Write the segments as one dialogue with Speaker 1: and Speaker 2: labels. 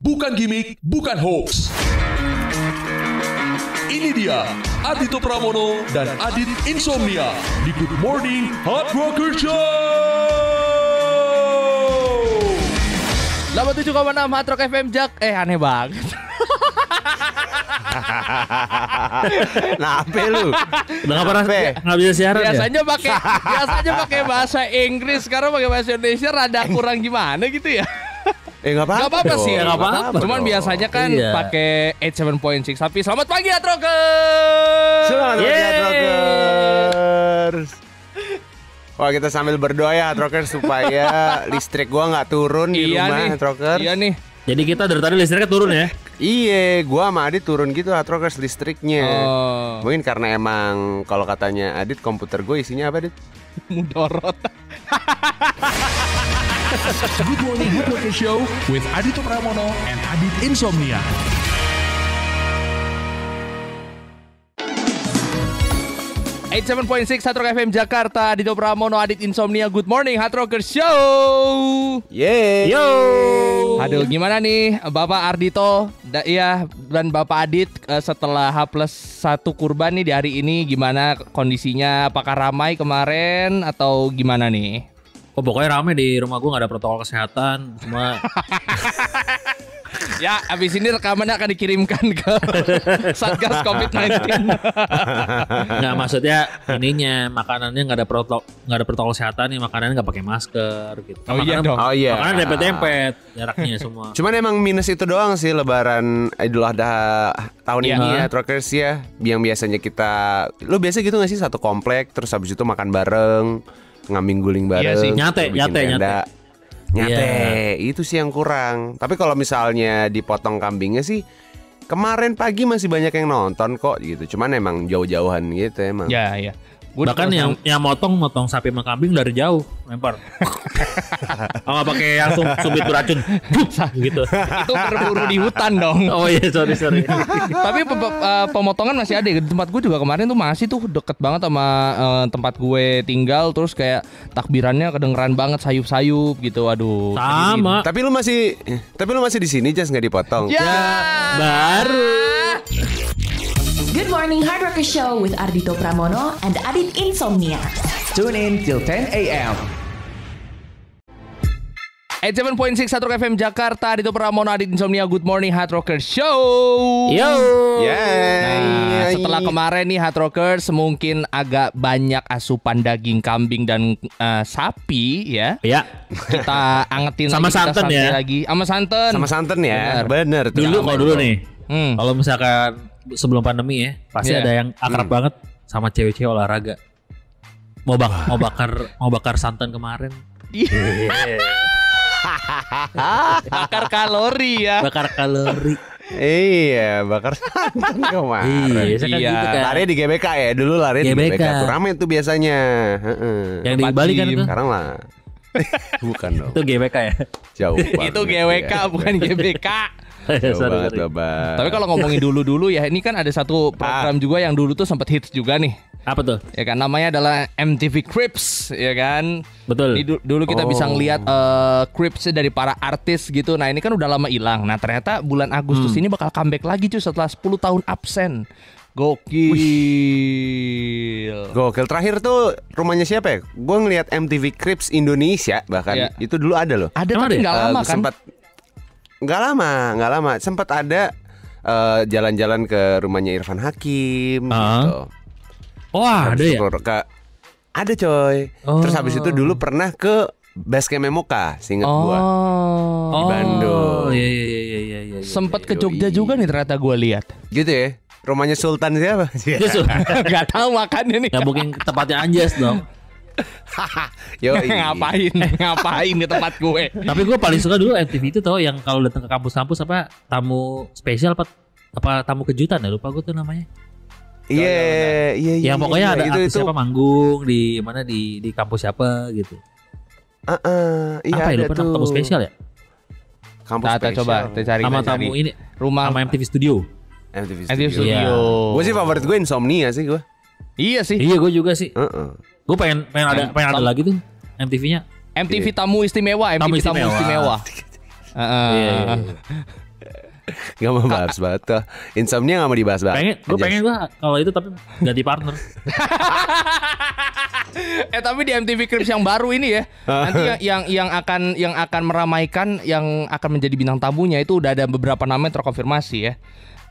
Speaker 1: bukan gimmick, bukan hoax. Ini dia Ardhito Pramono dan Adit Insomnia di Good Morning Hard Rocker Show.
Speaker 2: 87,6 Hard Rock FM Jak. Aneh banget.
Speaker 3: Nape lu?
Speaker 4: Udah nggak pernah nggak bisa siaran
Speaker 2: biasanya pakai bahasa Inggris, sekarang pakai bahasa Indonesia rada kurang gimana gitu ya.
Speaker 3: Nggak apa-apa
Speaker 2: sih,
Speaker 4: nggak apa-apa.
Speaker 2: Cuman
Speaker 3: dong.
Speaker 2: biasanya kan
Speaker 4: Iya.
Speaker 2: pakai 87.6. Tapi selamat pagi Hard Rockers.
Speaker 3: Selamat pagi Hard Rockers. Wah, kita sambil berdoa ya Hard Rockers supaya listrik gua nggak turun di rumah Hard Rockers.
Speaker 2: Iya nih.
Speaker 4: Jadi kita dari tadi listriknya turun ya.
Speaker 3: Iya, gua sama Adit turun gitu Hard Rockers listriknya.
Speaker 2: Oh.
Speaker 3: Mungkin karena emang kalau katanya Adit komputer gue isinya apa, Adit?
Speaker 2: Mudorot.
Speaker 1: Good Morning Hard Rocker Show with Ardhito Pramono and Adit Insomnia.
Speaker 2: Seven point six Hard Rock FM Jakarta, Ardhito Pramono, Adit Insomnia. Good morning Hard Rocker Show.
Speaker 3: Yeay.
Speaker 4: Yo.
Speaker 2: Aduh, gimana nih Bapak Ardhito dan Bapak Adit setelah H+1 kurban nih di hari ini, gimana kondisinya? Apakah ramai kemarin atau gimana nih?
Speaker 4: Oh, pokoknya rame di rumah gue, nggak ada protokol kesehatan, semua.
Speaker 2: Ya, abis ini rekamannya akan dikirimkan ke Satgas COVID-19.
Speaker 4: Nggak, maksudnya ininya makanannya nggak ada protokol kesehatan nih, makanannya nggak pakai masker gitu.
Speaker 2: Oh iya dong.
Speaker 3: Oh iya.
Speaker 4: Makanan dempet-dempet jaraknya semua.
Speaker 3: Cuman emang minus itu doang sih Lebaran Idul Adha tahun
Speaker 2: Iya.
Speaker 3: ini ya Rockers ya. Yang biasanya lu biasa gitu gak sih satu komplek terus habis itu makan bareng, ngambing guling bareng.
Speaker 2: Iya sih.
Speaker 4: Nyate.
Speaker 3: Nyate, itu sih yang kurang. Tapi kalau misalnya dipotong kambingnya sih kemarin pagi masih banyak yang nonton kok gitu. Cuman emang jauh-jauhan gitu emang.
Speaker 2: Ya, ya.
Speaker 4: Bahkan yang motong sapi sama kambing dari jauh lempar. Oh, nggak pakai langsung subit beracun gitu.
Speaker 2: Itu berburu di hutan dong.
Speaker 4: Oh iya, sorry.
Speaker 2: Tapi pemotongan masih ada di tempat gue juga kemarin tuh, masih tuh deket banget sama tempat gue tinggal. Terus kayak takbirannya kedengeran banget, sayup-sayup gitu. Aduh.
Speaker 4: Sama.
Speaker 3: Tapi lu masih di sini Jas, nggak dipotong.
Speaker 2: Ya,
Speaker 4: baru.
Speaker 5: Good Morning Hard Rocker Show with Ardhito Pramono and Adit Insomnia.
Speaker 6: Tune in till 10 a.m.
Speaker 2: 7.6 Hard Rock FM Jakarta, Ardhito Pramono, Adit Insomnia. Good morning Hard Rocker Show.
Speaker 4: Yo.
Speaker 2: Nah, setelah kemarin nih Hard Rockers mungkin agak banyak asupan daging kambing dan sapi ya.
Speaker 4: Ya.
Speaker 2: Kita angetin
Speaker 4: Sama
Speaker 2: lagi, kita
Speaker 4: santan
Speaker 2: santai
Speaker 4: ya.
Speaker 2: lagi. Sama santan.
Speaker 3: Sama santan ya. Bener tuh.
Speaker 4: Dulu nih.
Speaker 2: Hmm.
Speaker 4: Kalau misalkan sebelum pandemi ya, pasti
Speaker 2: Iya.
Speaker 4: ada yang akrab banget sama cewek-cewek olahraga. Mau bakar santan kemarin.
Speaker 2: Bakar kalori ya.
Speaker 4: Bakar kalori.
Speaker 3: Iya, bakar santan kemarin.
Speaker 4: Iya, biasa kan
Speaker 2: Iya.
Speaker 4: gitu kan.
Speaker 3: Lari di GBK ya, dulu lari di
Speaker 4: GBK.
Speaker 3: GBK tuh rame tuh biasanya. Heeh.
Speaker 4: Yang di Bali kan itu.
Speaker 3: Sekarang lah. Bukan dong.
Speaker 4: Itu GBK ya.
Speaker 3: Jauh banget.
Speaker 2: Itu GWK
Speaker 3: ya.
Speaker 2: bukan GBK.
Speaker 3: Jauh
Speaker 4: Sorry.
Speaker 3: banget, Bapak.
Speaker 2: Tapi kalau ngomongin dulu ya, ini kan ada satu program juga yang dulu tuh sempat hits juga nih.
Speaker 4: Apa tuh?
Speaker 2: Ya kan, namanya adalah MTV Cribs, ya kan.
Speaker 4: Betul.
Speaker 2: Ini dulu kita bisa ngelihat Cribs dari para artis gitu. Nah, ini kan udah lama hilang. Nah, ternyata bulan Agustus ini bakal comeback lagi cuy setelah 10 tahun absen. Gokil.
Speaker 3: Gokil. Terakhir tuh rumahnya siapa ya? Gue ngeliat MTV Cribs Indonesia bahkan.
Speaker 2: Iya.
Speaker 3: Itu dulu ada loh.
Speaker 2: Ada
Speaker 4: Emang
Speaker 2: tapi
Speaker 4: ada?
Speaker 2: nggak lama kan?
Speaker 3: Nggak lama. Sempat ada jalan-jalan ke rumahnya Irfan Hakim gitu.
Speaker 4: Oh, ada ya?
Speaker 3: Ada coy.
Speaker 4: Oh.
Speaker 3: Terus habis itu dulu pernah ke Basecamp Moka, seinget gua. Di Bandung.
Speaker 4: Iya.
Speaker 2: Sempet ke Jogja juga nih ternyata gue lihat.
Speaker 3: Gitu ya. Rumahnya Sultan siapa?
Speaker 4: Justru.
Speaker 2: Gak tahu makanya nih.
Speaker 4: Ya mungkin tempatnya Anjas dong.
Speaker 3: Yo,
Speaker 2: ngapain di tempat gue.
Speaker 4: Tapi gue paling suka dulu MTV itu tau, yang kalau datang ke kampus-kampus apa tamu spesial apa tamu kejutan ya, lupa gue tuh namanya.
Speaker 3: Iya.
Speaker 4: Yang pokoknya ada
Speaker 3: itu,
Speaker 4: artis siapa manggung di mana di kampus siapa gitu.
Speaker 3: Iya,
Speaker 4: Apa ya,
Speaker 3: ada
Speaker 4: lupa
Speaker 3: tuh.
Speaker 4: tamu spesial ya?
Speaker 3: Kampus
Speaker 2: Nah,
Speaker 3: spesial.
Speaker 2: coba kita cari.
Speaker 4: Sama
Speaker 2: kita cari.
Speaker 4: tamu ini
Speaker 2: Rumah
Speaker 4: sama MTV Studio.
Speaker 3: MTV
Speaker 2: MTV
Speaker 3: Studio.
Speaker 4: Iya.
Speaker 2: Studio.
Speaker 3: Gue sih favorit gue Insomnia sih gue.
Speaker 2: Iya sih.
Speaker 4: Iya, gue juga sih.
Speaker 3: Heeh.
Speaker 4: Gue pengen ada lagi tuh MTV-nya.
Speaker 2: MTV Tamu Istimewa, MTV Tamu
Speaker 4: Tamu
Speaker 2: Istimewa.
Speaker 4: Istimewa. Iya.
Speaker 3: Gak mau bahas tuh. Insomnia gak mau dibahas banget.
Speaker 4: Pengen gue kalau itu tapi ganti partner.
Speaker 2: Tapi di MTV Cribs yang baru ini ya, nanti yang akan meramaikan, yang akan menjadi bintang tamunya itu udah ada beberapa nama yang terkonfirmasi ya.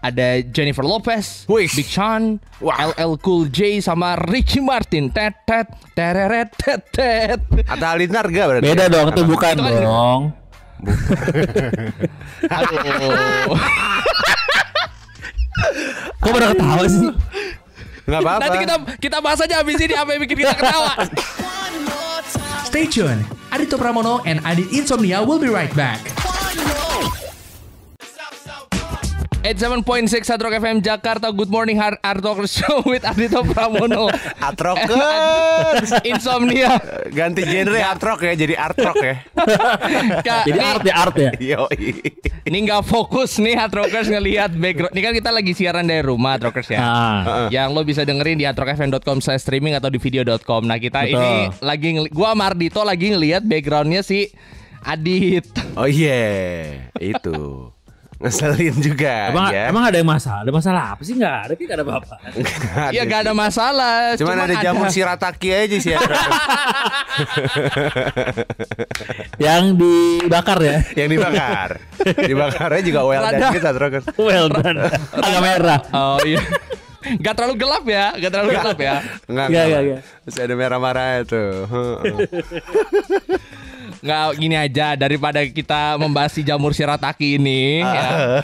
Speaker 2: Ada Jennifer Lopez,
Speaker 3: Wih.
Speaker 2: Big Sean, LL Cool J sama Ricky Martin. Tet tereret tet.
Speaker 3: Atta Halilintar berarti.
Speaker 4: Beda dong, itu bukan
Speaker 2: Itu kan-
Speaker 4: dong.
Speaker 2: Aduh.
Speaker 4: Kok pada ketawa sih?
Speaker 3: Gak apa-apa.
Speaker 2: Nanti kita bahas aja abis ini apa yang bikin kita ketawa.
Speaker 6: Stay tuned. Adito Pramono and Adit Insomnia will be right back.
Speaker 2: 87.6 Hard Rock FM Jakarta. Good morning Hard Rock Show with Adito Pramono.
Speaker 3: Atrokers.
Speaker 2: Insomnia.
Speaker 3: Ganti genre atrok ya, jadi art rock ya.
Speaker 4: Jadi art ya.
Speaker 3: Yoi.
Speaker 2: Ini nggak fokus nih Hard Rockers ngelihat background. Ini kan kita lagi siaran dari rumah Hard Rockers ya. Yang lo bisa dengerin di hardrockfm.com/streaming atau di video.com. Nah kita
Speaker 4: Betul.
Speaker 2: ini lagi gua sama Ardito lagi ngelihat backgroundnya si Adit.
Speaker 3: Oh iya, itu. Ngeselin juga ya.
Speaker 4: Emang ada yang masalah? Ada masalah apa sih? Nggak ada, kayak nggak ada apa-apa.
Speaker 2: Ya gak ada masalah.
Speaker 3: Cuman ada jamur shirataki aja sih.
Speaker 4: Yang dibakar ya.
Speaker 3: Yang dibakar. Dibakarnya juga well done kita Atrokers.
Speaker 4: Well done. Agak merah.
Speaker 2: Oh iya. Gak terlalu gelap ya, gak terlalu gelap ya.
Speaker 4: Enggak.
Speaker 3: Masih ada merah-merahnya tuh.
Speaker 2: Nggak, gini aja, daripada kita membahas si jamur shirataki ini ya,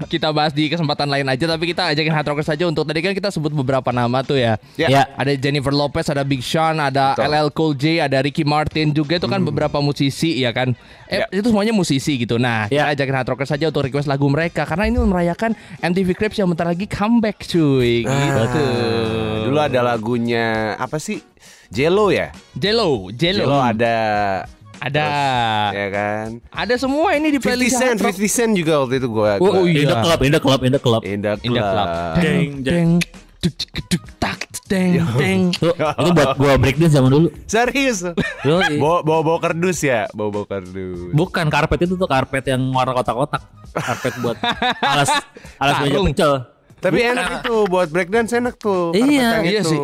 Speaker 2: kita bahas di kesempatan lain aja. Tapi kita ajakin Hard Rockers saja untuk, tadi kan kita sebut beberapa nama tuh ya.
Speaker 4: Ya.
Speaker 2: Ada Jennifer Lopez, ada Big Sean, ada
Speaker 3: Betul.
Speaker 2: LL Cool J, ada Ricky Martin juga. Itu kan beberapa musisi ya kan. Itu semuanya musisi gitu. Nah kita ajakin Hard Rockers saja untuk request lagu mereka, karena ini merayakan MTV Cribs yang bentar lagi comeback cuy gitu.
Speaker 3: Dulu ada lagunya apa sih? Jello ya?
Speaker 2: Jello ada.
Speaker 3: Ya kan?
Speaker 2: Ada semua ini di
Speaker 3: 50
Speaker 2: playlist
Speaker 3: Cent,
Speaker 2: Hard Rock.
Speaker 3: 50 Cent juga waktu itu gua.
Speaker 2: Oh, iya.
Speaker 4: In the club.
Speaker 3: In the
Speaker 2: In the club.
Speaker 3: club.
Speaker 4: Deng,
Speaker 2: Deng, duk, duk, duk, tak, deng, deng.
Speaker 4: Itu buat gua breakdance zaman dulu.
Speaker 3: Serius?
Speaker 4: Yoi.
Speaker 3: Bawa kardus ya? Bawa kardus.
Speaker 4: Bukan karpet itu tuh karpet yang warna kotak-kotak. Karpet buat alas meja
Speaker 2: Sarung.
Speaker 4: pecel.
Speaker 3: Tapi enak itu buat breakdance, enak tuh.
Speaker 4: Iya,
Speaker 3: karpet yang
Speaker 2: iya
Speaker 3: itu.
Speaker 2: sih.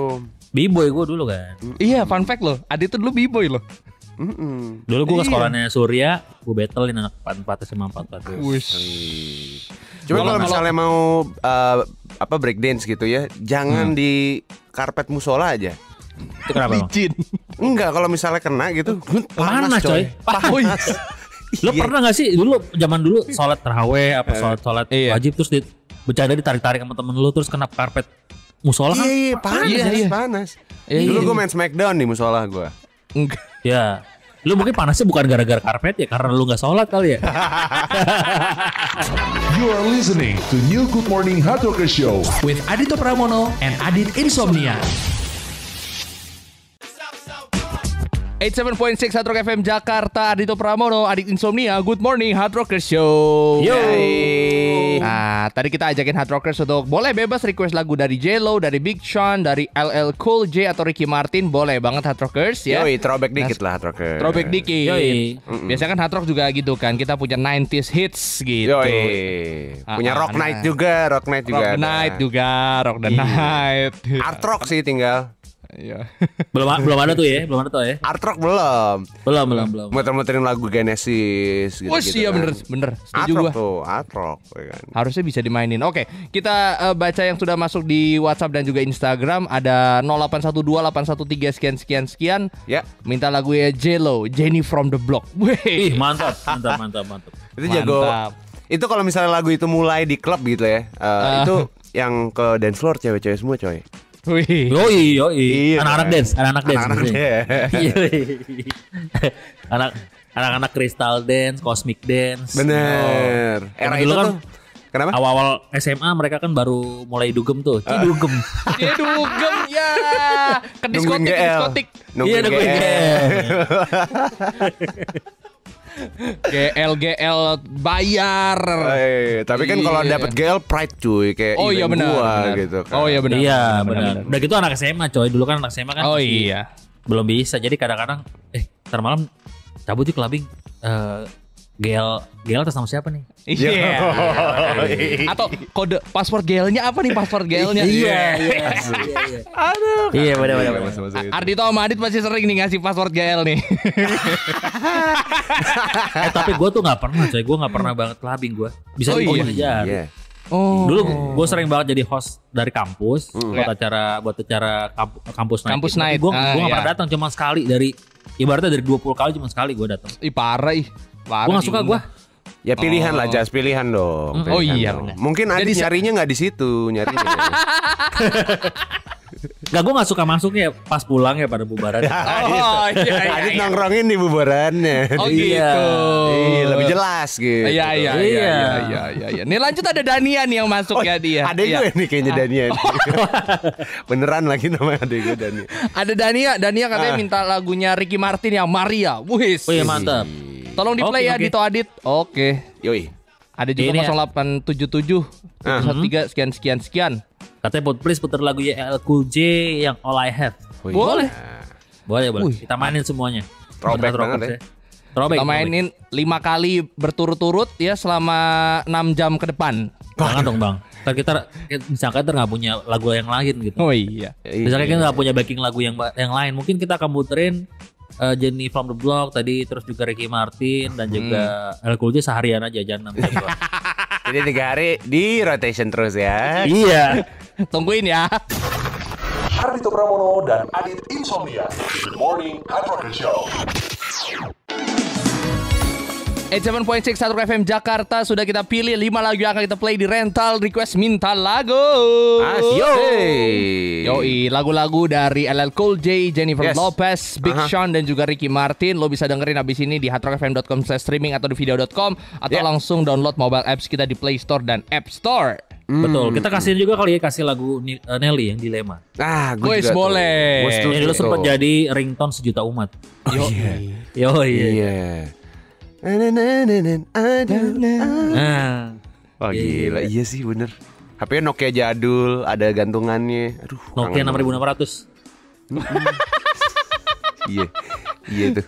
Speaker 4: B-boy gua dulu kan.
Speaker 2: Iya, fun fact loh. Adit tuh dulu b-boy loh.
Speaker 4: Dulu gua ke sekolahnya Surya, gua battlein anak 44 sama 44.
Speaker 3: Cuma kalau misalnya mau breakdance gitu ya, jangan di karpet musola aja.
Speaker 4: Itu kenapa emang?
Speaker 2: Licin.
Speaker 3: Enggak, kalau misalnya kena gitu
Speaker 4: Panas, coy.
Speaker 3: Panas.
Speaker 4: Lo pernah gak sih dulu zaman dulu sholat taraweh apa sholat
Speaker 2: Iya.
Speaker 4: wajib terus bercanda ditarik-tarik sama temen lu terus kena karpet musola kan?
Speaker 3: Iya, panas,
Speaker 2: Iya.
Speaker 3: panas.
Speaker 2: Iya,
Speaker 3: Dulu
Speaker 2: iya.
Speaker 3: gue main Smackdown di musola gue.
Speaker 2: Enggak.
Speaker 4: Ya. Lu mungkin panasnya bukan gara-gara karpet ya, karena lu gak sholat kali ya.
Speaker 1: You are listening to New Good Morning Hard Rocker Show.
Speaker 6: With Adito Pramono and Adit Insomnia.
Speaker 2: 87.6 Hard Rock FM Jakarta. Adito Pramono, Adit Insomnia. Good morning Hard Rocker Show.
Speaker 4: Yo.
Speaker 2: Nah, tadi kita ajakin Hard Rockers untuk boleh bebas request lagu dari Jello, dari Big Sean, dari LL Cool J atau Ricky Martin. Boleh banget Hard Rockers ya.
Speaker 3: Yoi, throwback dikit lah Hard Rocker.
Speaker 2: Throwback dikit.
Speaker 4: Yoi.
Speaker 2: Biasanya kan Hard Rock juga gitu kan. Kita punya 90s hits gitu.
Speaker 3: Yoi. Punya Rock
Speaker 2: nah.
Speaker 3: Night juga, Rock Night juga.
Speaker 2: Rock the
Speaker 3: ada.
Speaker 2: Night juga, Rock the Night.
Speaker 3: Art Rock sih tinggal.
Speaker 2: Iya.
Speaker 4: belum ada tuh ya.
Speaker 3: Art Rock belum.
Speaker 4: Belum.
Speaker 3: Muter-muterin lagu Genesis gitu.
Speaker 2: Oh iya bener.
Speaker 3: Art
Speaker 2: Setuju
Speaker 3: Rock
Speaker 2: gua.
Speaker 3: tuh, Art Rock ya kan.
Speaker 2: Harusnya bisa dimainin. Oke, kita baca yang sudah masuk di WhatsApp dan juga Instagram. Ada 0812 813 sekian.
Speaker 3: Ya,
Speaker 2: Minta lagu ya Jello, Jenny from the Block.
Speaker 4: Ih,
Speaker 2: Wih,
Speaker 4: mantap.
Speaker 3: itu jago.
Speaker 2: Mantap.
Speaker 3: Itu kalau misalnya lagu itu mulai di klub gitu ya. Itu yang ke dance floor cewek-cewek semua coy.
Speaker 2: Wih.
Speaker 4: Yoi.
Speaker 3: Iya,
Speaker 4: Anak-anak
Speaker 3: kan?
Speaker 4: dance.
Speaker 3: Anak-anak
Speaker 4: maksudnya.
Speaker 3: dance.
Speaker 4: Yoi. Anak-anak crystal dance, cosmic dance.
Speaker 3: Bener. Era
Speaker 4: Karena
Speaker 3: itu
Speaker 4: dulu kan
Speaker 3: tuh. Kenapa?
Speaker 4: Awal-awal SMA mereka kan baru mulai dugem tuh. Dugem.
Speaker 2: Dia dugem ya. Ke
Speaker 3: Nungguin
Speaker 2: diskotik,
Speaker 3: GL.
Speaker 2: diskotik.
Speaker 3: Nungguin
Speaker 4: nungguin
Speaker 3: GL.
Speaker 2: GL bayar.
Speaker 3: Tapi kan kalau
Speaker 2: Iya.
Speaker 3: dapet GL pride cuy kayak
Speaker 2: Oh iya
Speaker 3: event
Speaker 2: benar.
Speaker 3: gua
Speaker 2: benar.
Speaker 3: gitu kan.
Speaker 2: Oh iya benar.
Speaker 4: Iya, benar. Udah gitu anak SMA coy. Dulu kan anak SMA kan
Speaker 2: Oh
Speaker 4: masih
Speaker 2: iya.
Speaker 4: belum bisa. Jadi kadang-kadang ntar malam cabut yuk clubbing. GL atas nama siapa nih?
Speaker 2: Iya. Atau kode password GL-nya apa nih password GL-nya?
Speaker 4: Iya.
Speaker 3: Aduh.
Speaker 4: Iya, benar.
Speaker 2: Ardito sama Adit pasti sering nih ngasih password GL nih.
Speaker 4: Tapi gue tuh nggak pernah, coy. Gue nggak pernah banget clubbing gue. Bisa
Speaker 2: iya.
Speaker 4: aja.
Speaker 3: Iya.
Speaker 2: Oh.
Speaker 4: Dulu gue sering banget jadi host dari kampus buat acara kampus night.
Speaker 2: Kampus night.
Speaker 4: Gue nggak
Speaker 2: iya.
Speaker 4: pernah datang, cuma sekali ibaratnya dari 20 kali cuma sekali gue datang.
Speaker 2: Ih parah ih.
Speaker 4: Gue nggak suka gue.
Speaker 3: Ya pilihan lah, Jas, pilihan dong.
Speaker 2: Oh
Speaker 3: Pilihan
Speaker 2: iya,
Speaker 3: dong.
Speaker 2: benar.
Speaker 3: Mungkin Adit
Speaker 2: Jadi
Speaker 3: nyarinya nggak di situ, nyarinya.
Speaker 4: Gak, gue gak suka masuknya pas pulang ya pada bubaran.
Speaker 2: Oh iya.
Speaker 3: Adit nongkrongin di bubarannya.
Speaker 2: Oh gitu.
Speaker 3: Iya, lebih jelas gitu.
Speaker 2: Iya. Nih lanjut ada Dania nih yang masuk ya dia.
Speaker 3: Adek
Speaker 2: Iya.
Speaker 3: gue nih kayaknya Dania. Beneran lagi namanya adek gue Dania.
Speaker 2: Ada Dania katanya minta lagunya Ricky Martin yang Maria. Wis.
Speaker 4: Oh iya, mantap.
Speaker 2: Tolong di play
Speaker 4: Oke,
Speaker 2: ya
Speaker 4: oke.
Speaker 2: Dito Adit. Oke.
Speaker 3: Yoi.
Speaker 2: Ada juga
Speaker 4: Ini ya.
Speaker 2: 0877 113 sekian.
Speaker 4: Katanya please putar lagu LL Cool J yang All I Have.
Speaker 3: Oh, iya.
Speaker 2: Boleh.
Speaker 4: Boleh.
Speaker 2: Wih.
Speaker 4: Kita mainin semuanya.
Speaker 3: Throwback
Speaker 4: Bener,
Speaker 3: banget
Speaker 4: rockers Throwback.
Speaker 2: Kita mainin 5 kali berturut-turut ya selama 6 jam ke depan.
Speaker 4: Jangan dong bang. Ntar kita misalkan kita nggak punya lagu yang lain gitu.
Speaker 2: Oh iya.
Speaker 4: Misalnya kita nggak punya backing lagu yang lain, mungkin kita akan muterin Jenny from the Block tadi, terus juga Ricky Martin dan juga LL Cool J seharian aja, jangan 6 jam doang.
Speaker 3: Jadi 3 hari di rotation terus ya.
Speaker 4: Iya.
Speaker 2: Tungguin ya.
Speaker 1: Ardito Pramono dan Adit Insomnia. Good Morning Hard Rocker Show.
Speaker 2: 87.6 Hard Rock FM Jakarta sudah kita pilih 5 lagu yang akan kita play di rental request minta lagu. Yoi, lagu-lagu dari LL Cool J, Jennifer
Speaker 3: Yes.
Speaker 2: Lopez, Big Sean dan juga Ricky Martin. Lo bisa dengerin abis ini di hardrockfm.com/streaming atau di video.com atau langsung download mobile apps kita di Play Store dan App Store.
Speaker 4: Betul. Kita kasihin juga kali ya, kasih lagu Nelly yang Dilema.
Speaker 3: Ah, gue
Speaker 2: Guys,
Speaker 3: juga
Speaker 2: boleh.
Speaker 3: Gue setuju
Speaker 4: Ini dulu
Speaker 3: tuh.
Speaker 4: sempat jadi ringtone sejuta umat. Yo iya.
Speaker 3: Iya.
Speaker 4: Nah,
Speaker 3: Wah gila, iya sih bener. HP Nokia jadul, ada gantungannya. Aduh,
Speaker 4: Nokia
Speaker 3: kangen banget.
Speaker 4: 6600.
Speaker 3: Iya, iya tuh.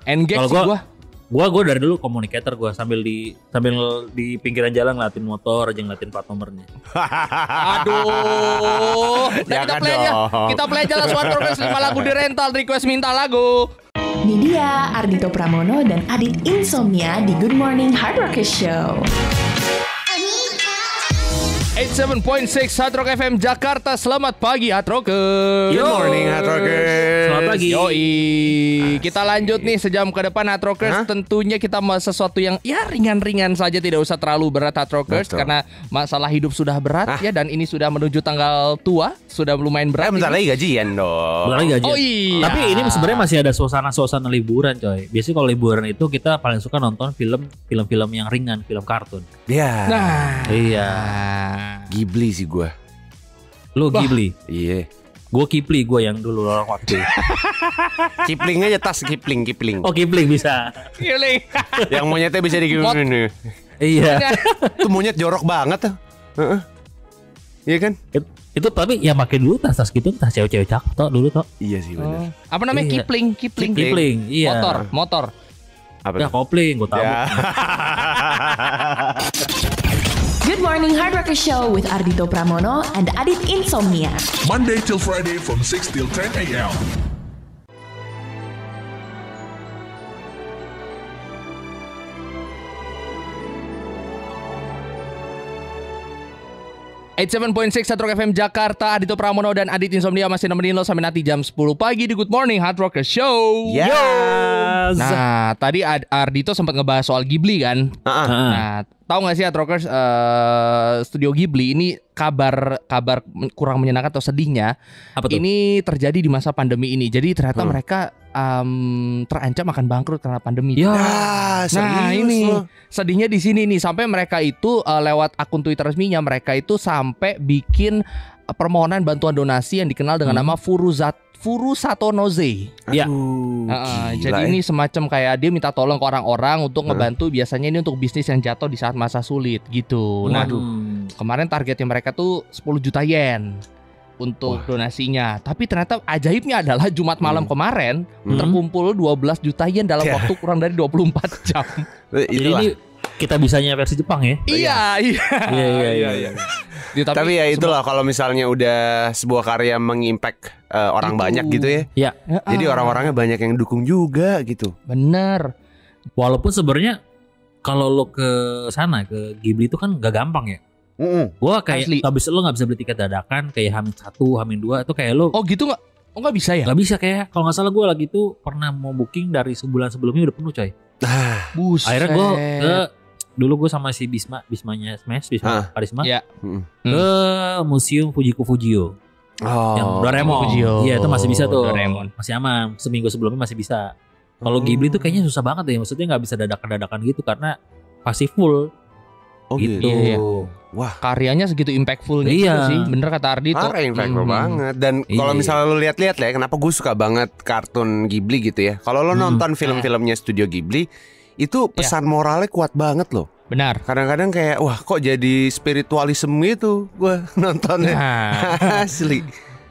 Speaker 2: Engage
Speaker 4: Kalau
Speaker 2: sih gua.
Speaker 4: Gua dari dulu communicator gua sambil di pinggiran jalan ngeliatin motor aja, ngeliatin plat nomornya.
Speaker 2: Aduh. Nah, kita
Speaker 3: Jangan
Speaker 2: play aja.
Speaker 3: dong.
Speaker 2: Kita play aja langsung request 5 lagu di rental request minta lagu.
Speaker 5: Ini dia Ardito Pramono dan Adit Insomnia di Good Morning Hard Rockers Show.
Speaker 2: 87.6 Hard Rock FM Jakarta. Selamat pagi Hard Rockers.
Speaker 3: Good morning, Hard Rockers.
Speaker 4: Selamat pagi.
Speaker 2: Yoi. Kita lanjut nih sejam ke depan Hard Rockers. Tentunya kita mau sesuatu yang ya ringan-ringan saja, tidak usah terlalu berat Hard Rockers.
Speaker 3: Betul.
Speaker 2: Karena masalah hidup sudah berat ya, dan ini sudah menuju tanggal tua, sudah lumayan berat.
Speaker 3: Bentar
Speaker 2: ini.
Speaker 3: lagi gajian dong.
Speaker 4: Bentar lagi gajian.
Speaker 2: Oh iya.
Speaker 4: Tapi ini sebenarnya masih ada suasana liburan, coy. Biasanya kalau liburan itu kita paling suka nonton film-film yang ringan, film kartun.
Speaker 3: Ya.
Speaker 2: Nah,
Speaker 4: Iya.
Speaker 3: Ghibli sih gue.
Speaker 4: Lu Ghibli.
Speaker 3: Iya.
Speaker 4: Gue Kipli, gue yang dulu orang waktu.
Speaker 3: Kipling aja, tas Kipling.
Speaker 4: Oh Kipling bisa.
Speaker 2: Kipling.
Speaker 3: Yang monyetnya bisa digini.
Speaker 4: Iya.
Speaker 3: Tuh monyet jorok banget tuh. Heeh. Iya kan?
Speaker 4: Itu tapi ya makin dulu tas gitu, tas cewek-cewek cakep toh dulu toh.
Speaker 3: Iya sih benar.
Speaker 2: Apa namanya?
Speaker 4: Iya.
Speaker 2: Kipling.
Speaker 4: Kipling, iya.
Speaker 2: Motor.
Speaker 3: Apa
Speaker 4: Ya
Speaker 3: tuh?
Speaker 4: kopling, gue tahu.
Speaker 3: Ya.
Speaker 5: Good Morning Hard Rockers Show with Ardito Pramono and Adit Insomnia.
Speaker 1: Monday till Friday from 6 till 10 a.m.
Speaker 2: .6 Hard Rock FM Jakarta. Ardito Pramono dan Adit Insomnia masih nemenin lo sampai nanti jam 10 pagi di Good Morning Hard Rocker Show.
Speaker 3: Yes.
Speaker 2: Nah, tadi Ardito sempat ngebahas soal Ghibli kan. Nah, tahu nggak sih Hard Rockers, Studio Ghibli ini kabar kurang menyenangkan atau sedihnya.
Speaker 4: Apa tuh?
Speaker 2: Ini terjadi di masa pandemi ini. Jadi ternyata mereka terancam akan bangkrut karena pandemi.
Speaker 4: Ya.
Speaker 2: Nah
Speaker 3: Serius
Speaker 2: ini
Speaker 3: lo?
Speaker 2: sedihnya di sini nih, sampai mereka itu lewat akun Twitter resminya mereka itu sampai bikin permohonan bantuan donasi yang dikenal dengan nama Furusatonoze.
Speaker 4: Ya.
Speaker 2: Jadi ini semacam kayak dia minta tolong ke orang-orang untuk ngebantu, biasanya ini untuk bisnis yang jatuh di saat masa sulit gitu. Nah, kemarin targetnya mereka tuh 10 juta yen. untuk donasinya. Tapi ternyata ajaibnya adalah Jumat malam kemarin terkumpul 12 juta yen dalam waktu kurang dari 24 jam.
Speaker 4: Jadi
Speaker 3: Itulah.
Speaker 4: ini kita bisanya versi Jepang ya.
Speaker 2: Iya.
Speaker 4: Iya.
Speaker 2: Ya,
Speaker 3: Tapi ya itulah kalau misalnya udah sebuah karya mengimpact orang banyak gitu ya.
Speaker 4: Ya,
Speaker 3: Jadi orang-orangnya banyak yang dukung juga gitu.
Speaker 2: bener.
Speaker 4: walaupun sebenarnya kalau lo ke sana ke Ghibli itu kan gak gampang ya. Gua
Speaker 2: Asli.
Speaker 4: kayak lo nggak bisa beli tiket dadakan kayak H-1, H-2 itu kayak lo
Speaker 2: Oh gitu nggak? Oh nggak bisa ya?
Speaker 4: nggak bisa kayak kalau nggak salah gue lagi tuh pernah mau booking dari sebulan sebelumnya udah penuh coy.
Speaker 2: Buset.
Speaker 4: Akhirnya gue dulu gue sama si Bismanya Smash, Karisma
Speaker 2: Ya.
Speaker 4: ke Museum Fujio. Yang Doraemon.
Speaker 2: Fujio.
Speaker 4: Iya itu masih bisa tuh.
Speaker 2: Doraemon.
Speaker 4: Masih aman. Seminggu sebelumnya masih bisa. Kalau Ghibli tuh kayaknya susah banget ya. Maksudnya nggak bisa dadakan gitu karena pasti full.
Speaker 3: Oh
Speaker 4: gitu.
Speaker 3: gitu.
Speaker 2: Iya.
Speaker 3: Wah,
Speaker 2: Karyanya segitu impactfulnya
Speaker 4: Iya.
Speaker 2: juga sih. Bener kata Ardito.
Speaker 3: parah impactful banget. Dan kalau
Speaker 4: Iya.
Speaker 3: misalnya lu lihat-lihat lah ya, kenapa gue suka banget kartun Ghibli gitu ya. Kalau lo nonton film-filmnya Studio Ghibli, itu pesan moralnya kuat banget loh.
Speaker 2: Benar.
Speaker 3: Kadang-kadang kayak wah kok jadi spiritualism gitu gue nontonnya.
Speaker 2: Nah,
Speaker 3: Asli.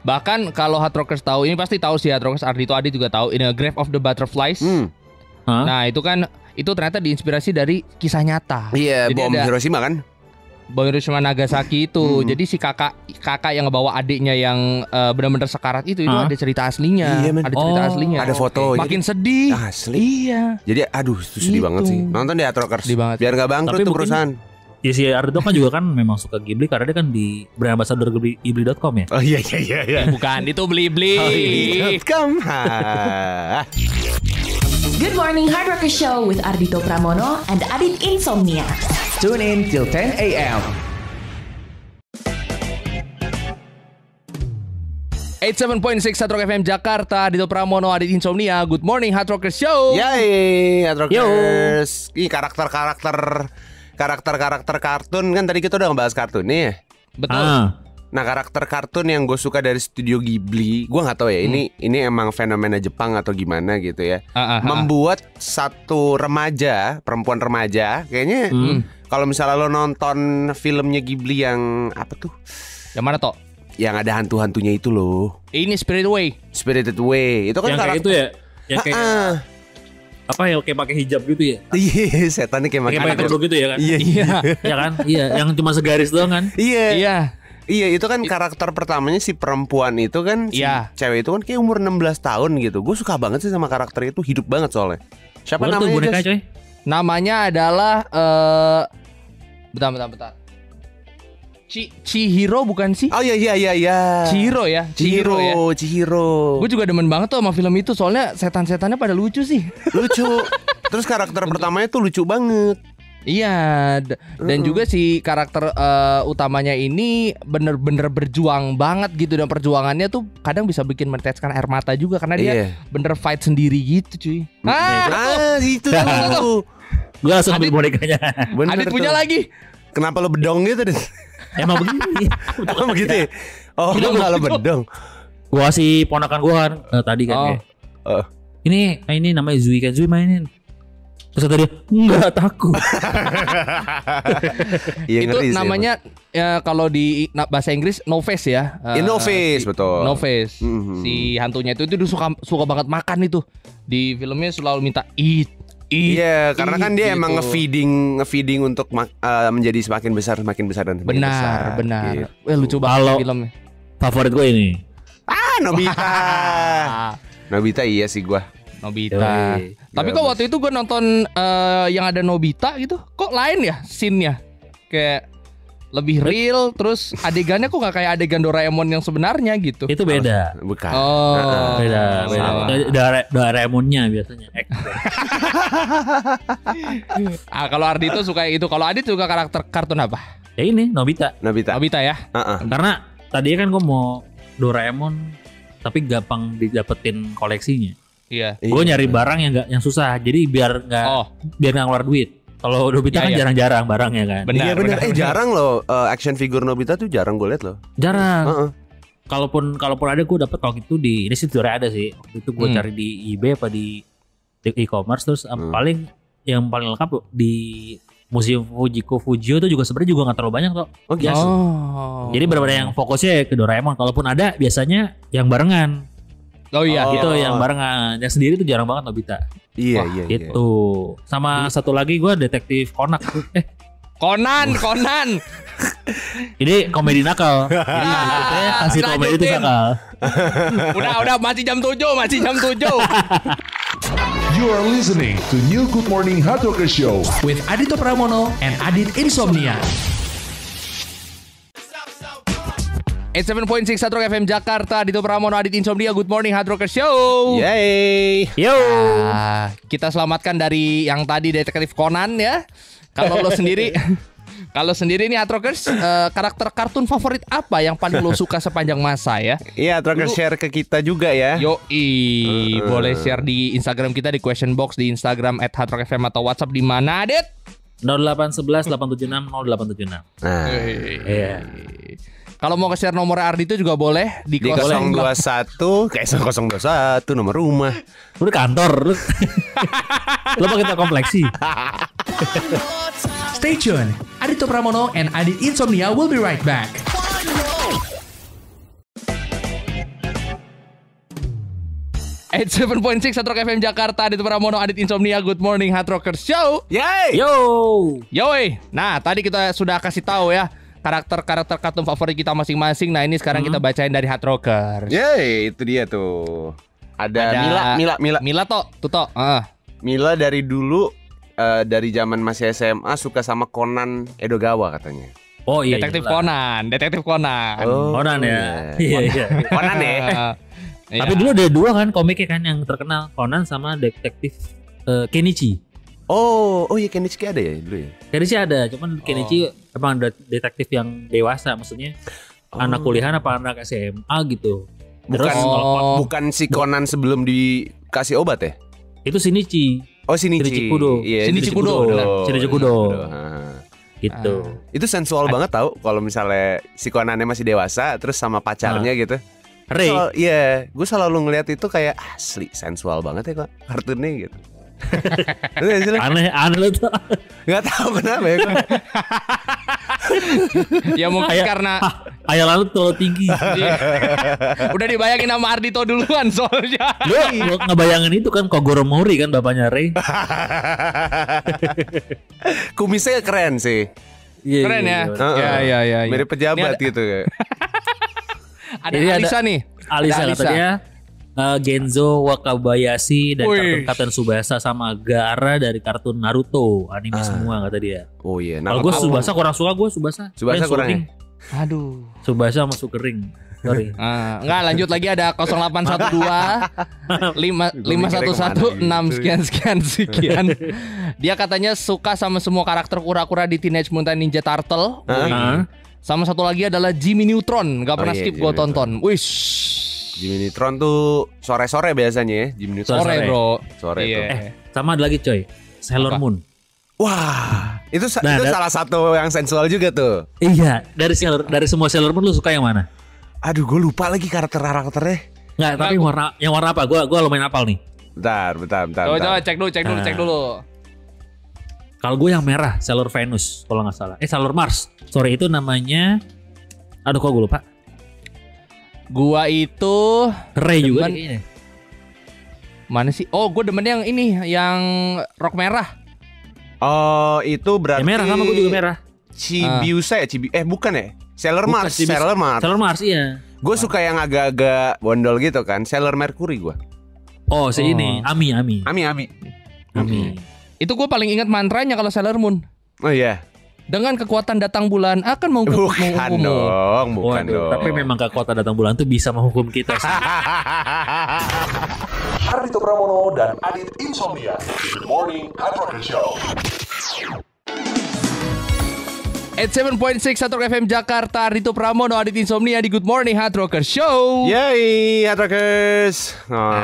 Speaker 2: bahkan kalau Hard Rockers tahu, ini pasti tahu sih Hard Rockers, Ardito Adi juga tahu, ini Grave of the Butterflies.
Speaker 4: Hah?
Speaker 2: Nah itu kan, itu ternyata diinspirasi dari kisah nyata.
Speaker 3: Iya,
Speaker 2: Jadi
Speaker 3: bom
Speaker 2: ada
Speaker 3: Hiroshima kan?
Speaker 2: bom Hiroshima Nagasaki itu. Jadi si kakak yang ngebawa adiknya yang benar-benar sekarat itu
Speaker 4: Hah?
Speaker 2: ada cerita aslinya.
Speaker 3: Iya, men.
Speaker 2: Ada cerita
Speaker 4: Oh,
Speaker 2: aslinya.
Speaker 3: ada foto.
Speaker 2: Makin sedih.
Speaker 3: Asli.
Speaker 2: Iya.
Speaker 3: Jadi aduh itu sedih
Speaker 2: Gitu.
Speaker 3: banget sih. Nonton deh Hard Rockers.
Speaker 2: Sedih banget.
Speaker 3: Biar gak bangkrut
Speaker 4: Tapi
Speaker 3: tuh
Speaker 4: mungkin-
Speaker 3: perusahaan.
Speaker 4: Ya si Ardito kan juga kan memang suka Ghibli karena dia kan di brand ambassador Ghibli.com ya.
Speaker 3: Oh iya.
Speaker 2: Bukan, itu beli-beli.
Speaker 3: Come.
Speaker 5: Good Morning Hard Rocker Show with Ardito Pramono and Adit Insomnia.
Speaker 6: Tune in till 10 a.m.
Speaker 2: 87.6 Hard Rock FM Jakarta, Dito Pramono, Adit Insomnia. Good morning Hard Rocker Show.
Speaker 3: Yay, Hard Rockers. Ini karakter-karakter kartun kan tadi kita udah ngebahas kartun nih ya.
Speaker 2: Betul.
Speaker 3: Nah karakter kartun yang gue suka dari Studio Ghibli, gue nggak tahu ya ini emang fenomena Jepang atau gimana gitu ya. Membuat satu perempuan remaja, kayaknya kalau misalnya lo nonton filmnya Ghibli yang apa tuh?
Speaker 2: Yang mana toh?
Speaker 3: Yang ada hantu-hantunya itu loh,
Speaker 2: Ini Spirit Way.
Speaker 3: Spirited Way. Itu kan
Speaker 4: Yang kayak itu ya. Yang kayak apa ya kayak pakai hijab gitu ya.
Speaker 3: Iya, setannya kayak
Speaker 4: Kayak pakai
Speaker 3: makan.
Speaker 4: kerudung gitu ya kan.
Speaker 3: Iya.
Speaker 4: Ya kan? Iya, yang cuma segaris doang kan.
Speaker 3: Iya. Iya, itu kan karakter pertamanya si perempuan itu kan, si
Speaker 2: Iya.
Speaker 3: cewek itu kan kayak umur 16 tahun gitu. Gue suka banget sih sama karakter itu, hidup banget soalnya. Siapa
Speaker 4: Boleh tuh
Speaker 3: namanya?
Speaker 4: boneka
Speaker 3: Jas?
Speaker 4: coy.
Speaker 2: Namanya adalah bentar. Chihiro bukan sih?
Speaker 3: Oh iya.
Speaker 2: Chihiro ya. Chihiro ya.
Speaker 3: Chihiro.
Speaker 2: Gue juga demen banget tuh sama film itu, soalnya setan-setannya pada lucu sih.
Speaker 3: Lucu. Terus karakter pertamanya tuh lucu banget.
Speaker 2: Iya, dan juga si karakter utamanya ini bener-bener berjuang banget gitu, dan perjuangannya tuh kadang bisa bikin meneteskan air mata juga karena dia
Speaker 3: Iya.
Speaker 2: bener fight sendiri gitu cuy.
Speaker 3: Itu tuh.
Speaker 4: Gue langsung ambil bonekanya.
Speaker 3: Bener
Speaker 2: Adit punya
Speaker 3: tuh.
Speaker 2: lagi.
Speaker 3: Kenapa lo bedong gitu deh?
Speaker 4: Emang begini.
Speaker 3: Oh begitu ya? Oh lo gak lo bedong.
Speaker 4: Gua si ponakan gua kan tadi kan
Speaker 2: Oh.
Speaker 4: kayak, ini namanya Zui kan, Zui mainin. Terus kata dia enggak takut.
Speaker 3: Iya,
Speaker 2: Itu
Speaker 3: ngeri sih
Speaker 2: namanya kalau di bahasa Inggris no face ya.
Speaker 3: No face, betul.
Speaker 2: No face.
Speaker 3: Mhm.
Speaker 2: Si hantunya itu dia suka banget makan itu. Di filmnya selalu minta eat.
Speaker 3: Iya, karena kan dia
Speaker 2: gitu.
Speaker 3: emang ngefeeding untuk menjadi semakin besar dan semakin besar.
Speaker 2: Benar.
Speaker 3: Gitu.
Speaker 2: Wah, lucu banget
Speaker 4: Kalau-
Speaker 2: filmnya.
Speaker 4: Favorit gue ini.
Speaker 3: Nobita. Nobita iya sih gua.
Speaker 2: Nobita.
Speaker 4: Yoi.
Speaker 2: Tapi kok waktu itu gue nonton yang ada Nobita gitu, kok lain ya scene-nya? Kayak lebih real, terus adegannya kok gak kayak adegan Doraemon yang sebenarnya gitu.
Speaker 4: Itu beda.
Speaker 3: Bukan.
Speaker 2: Oh.
Speaker 4: Beda. Doraemonnya biasanya.
Speaker 2: Kalau Ardito suka yang itu, kalau Adit suka karakter kartun apa?
Speaker 4: Ya ini Nobita.
Speaker 3: Nobita.
Speaker 2: Nobita ya.
Speaker 4: Karena tadi kan gue mau Doraemon tapi gampang didapetin koleksinya.
Speaker 2: Iya.
Speaker 4: Gue nyari barang yang susah. Jadi biar nggak ngeluar duit. Kalau Nobita kan
Speaker 2: Iya.
Speaker 4: jarang-jarang barangnya kan.
Speaker 3: Iya benar. Jarang loh action figure Nobita tuh jarang gue liat loh.
Speaker 4: Jarang. Kalaupun ada gue dapet waktu itu di ini sih sebenarnya ada sih. Waktu itu gue cari di eBay apa di e-commerce terus paling yang paling lengkap di Museum Fujio itu juga sebenarnya juga nggak terlalu banyak kok.
Speaker 3: Oh gitu.
Speaker 4: Jadi benar-benar yang fokusnya ke Doraemon. Kalaupun ada biasanya yang barengan.
Speaker 2: Oh iya.
Speaker 4: Gitu yang barengan. Yang sendiri tuh jarang banget Nobita.
Speaker 3: Iya.
Speaker 4: Gitu. Sama satu lagi gue detektif Konak.
Speaker 2: Conan.
Speaker 4: Ini komedi nakal. Jadi kasih komedi itu nakal.
Speaker 2: Udah masih jam 7.
Speaker 1: You are listening to New Good Morning Hard Rocker Show.
Speaker 6: With Adito Pramono and Adit Insomnia.
Speaker 2: 87.6 Hard Rock FM Jakarta, Adito Pramono, Adit Insomnia, Good Morning Hard Rocker Show.
Speaker 3: Yeay.
Speaker 4: Yo.
Speaker 2: Kita selamatkan dari yang tadi detektif Conan ya. Kalau lo sendiri nih Hard Rockers, karakter kartun favorit apa yang paling lo suka sepanjang masa ya?
Speaker 3: Iya, Rocker share ke kita juga ya.
Speaker 2: Yoi, boleh share di Instagram kita di question box di Instagram @hardrockfm atau WhatsApp di mana, Adit?
Speaker 4: 0811 876 0876.
Speaker 3: Nah,
Speaker 4: Iya.
Speaker 2: Kalau mau share nomor Ardito juga boleh
Speaker 3: di 021 kayak 021 nomor rumah.
Speaker 4: Lu di kantor lu. Lu pakai kita kompleksi.
Speaker 6: Stay tuned. Adito Pramono and Adit Insomnia will be right back.
Speaker 2: At 7.6 Hard Rock FM Jakarta, Adit Pramono, Adit Insomnia, Good Morning Hard Rockers Show.
Speaker 3: Yeay.
Speaker 4: Yo.
Speaker 2: Yoi. Nah, tadi kita sudah kasih tahu ya karakter kartun favorit kita masing-masing. Nah, ini sekarang kita bacain dari Hard Rockers.
Speaker 3: Yeay, itu dia tuh. Ada Mila.
Speaker 2: Mila Tuto.
Speaker 3: Mila dari dulu dari zaman masih SMA suka sama Conan Edogawa katanya.
Speaker 4: Oh iya.
Speaker 2: Detektif Conan.
Speaker 3: Oh,
Speaker 4: Conan ya. Iya.
Speaker 3: Conan ya.
Speaker 4: Tapi dulu ada dua kan komiknya kan yang terkenal, Conan sama detektif Kenichi.
Speaker 3: Oh iya Kenichi ada ya dulu ya.
Speaker 4: Kenichi ada, cuman Kenichi emang detektif yang dewasa, maksudnya anak kuliahan apa anak SMA gitu.
Speaker 3: Bukan si Conan sebelum dikasih obat ya?
Speaker 4: Itu Shinichi.
Speaker 3: Oh Shinichi
Speaker 4: Kudo.
Speaker 3: Iya,
Speaker 2: Shinichi Kudo.
Speaker 4: Gitu.
Speaker 3: Itu sensual banget tau kalau misalnya si Conannya masih dewasa terus sama pacarnya gitu.
Speaker 4: Ray.
Speaker 3: Iya, gue selalu ngeliat itu kayak asli sensual banget ya kok kartunnya gitu.
Speaker 4: Aneh lu tuh.
Speaker 3: Gak tahu kenapa ya kok.
Speaker 2: Ya mungkin karena
Speaker 4: ayalan lu terlalu tinggi.
Speaker 2: udah dibayangin sama Ardito duluan soalnya.
Speaker 4: Lu ngebayangin itu kan Kogoro Mori kan bapaknya Ray.
Speaker 3: Kumisnya keren sih.
Speaker 2: Keren ya. Ya.
Speaker 3: Mirip pejabat gitu ya.
Speaker 2: Ada
Speaker 4: Jadi
Speaker 2: Alisa nih.
Speaker 4: Alisa katanya Genzo Wakabayashi dari
Speaker 2: Wih.
Speaker 4: kartun Kapten Tsubasa sama Gaara dari kartun Naruto anime semua kata dia.
Speaker 3: Oh iya.
Speaker 4: Kalau gue Tsubasa kurang suka gue Tsubasa.
Speaker 3: Tsubasa kurang ya?
Speaker 2: Aduh.
Speaker 4: Tsubasa sama Sukering. Sorry.
Speaker 2: Enggak, lanjut lagi ada 0812 511 sekian. Dia katanya suka sama semua karakter kura-kura di Teenage Mutant Ninja Turtle. Sama satu lagi adalah Jimmy Neutron. Gak pernah skip gue tonton. Wish.
Speaker 3: Jimmy Neutron tuh sore-sore biasanya ya. Jimmy Neutron
Speaker 2: Sore bro.
Speaker 3: Sore
Speaker 2: Iya.
Speaker 3: tuh.
Speaker 4: Sama ada lagi coy, Sailor Moon.
Speaker 3: Wah, itu salah satu yang sensual juga tuh.
Speaker 4: Iya, dari semua Sailor Moon lu suka yang mana?
Speaker 3: Aduh, gue lupa lagi karakternya.
Speaker 4: Nggak, tapi yang warna apa? Gua lumayan apal nih.
Speaker 3: Bentar.
Speaker 2: Coba cek dulu.
Speaker 4: Kalau gue yang merah, Sailor Venus kalau nggak salah. Sailor Mars. Sorry itu namanya. Aduh, kok gue lupa.
Speaker 2: Gua itu
Speaker 4: Ray juga
Speaker 2: demen-
Speaker 4: kayaknya.
Speaker 2: mana sih? Oh, gue demen yang ini, yang rok merah.
Speaker 3: Oh, itu berarti
Speaker 4: Yang merah sama gue juga merah.
Speaker 3: Chibiusa ya? Bukan ya? Sailor
Speaker 4: Bukan,
Speaker 3: Mars.
Speaker 4: Chibiusa. Sailor Mars iya.
Speaker 3: Gue suka yang agak-agak bondol gitu kan. Sailor Mercury gue.
Speaker 4: Oh, si ini Ami.
Speaker 3: Ami.
Speaker 2: Itu gue paling ingat mantranya kalau Sailor Moon.
Speaker 3: Oh iya.
Speaker 2: Dengan kekuatan datang bulan akan menghukummu.
Speaker 3: Bukan dong.
Speaker 4: Tapi memang kekuatan datang bulan tuh bisa menghukum kita sih.
Speaker 1: Ardito Pramono dan Adit Insomnia. Good Morning Hard Rocker Show.
Speaker 2: At 7.6 Hard Rock FM Jakarta, Ardito Pramono, Adit Insomnia di Good Morning Hard Rocker Show.
Speaker 3: Yay, Hard Rockers.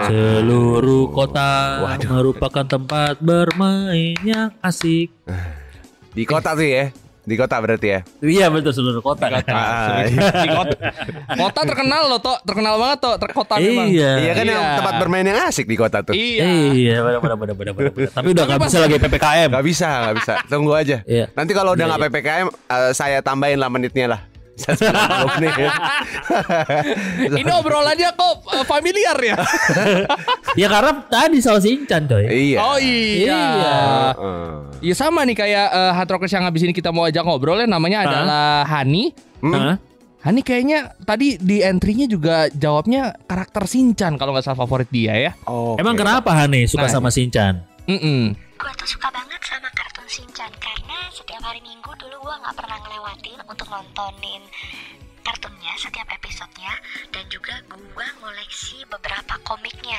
Speaker 4: Seluruh kota merupakan tempat bermain yang asik.
Speaker 3: Di kota tuh ya. Di kota berarti ya?
Speaker 4: Iya betul, seluruh kota.
Speaker 2: Di kota terkenal loh, Tok. Terkenal banget, Tok. Kota memang.
Speaker 3: Iya kan yang tempat bermain yang asik di kota tuh.
Speaker 2: Iya.
Speaker 4: Benar. Tapi udah nggak bisa lagi PPKM.
Speaker 3: Gak bisa. Tunggu aja.
Speaker 4: Iya.
Speaker 3: Nanti kalau udah nggak PPKM, saya tambahin lah menitnya lah.
Speaker 2: Ini obrolannya kok familiar ya?
Speaker 4: Ya karena tadi soal Shinchan coy.
Speaker 3: Iya.
Speaker 2: Oh iya. Iya sama nih kayak Hard Rockers yang habis ini kita mau ajak ngobrol ya, namanya adalah Hani. Hani kayaknya tadi di entry-nya juga jawabnya karakter Shinchan kalau nggak salah favorit dia ya.
Speaker 4: Emang kenapa Hani suka sama Shinchan?
Speaker 7: Gue tuh suka banget sama kartun Shinchan karena setiap hari Minggu dulu gue nggak pernah ngelewatin untuk nontonin kartunnya setiap episodenya, dan juga gue ngoleksi beberapa komiknya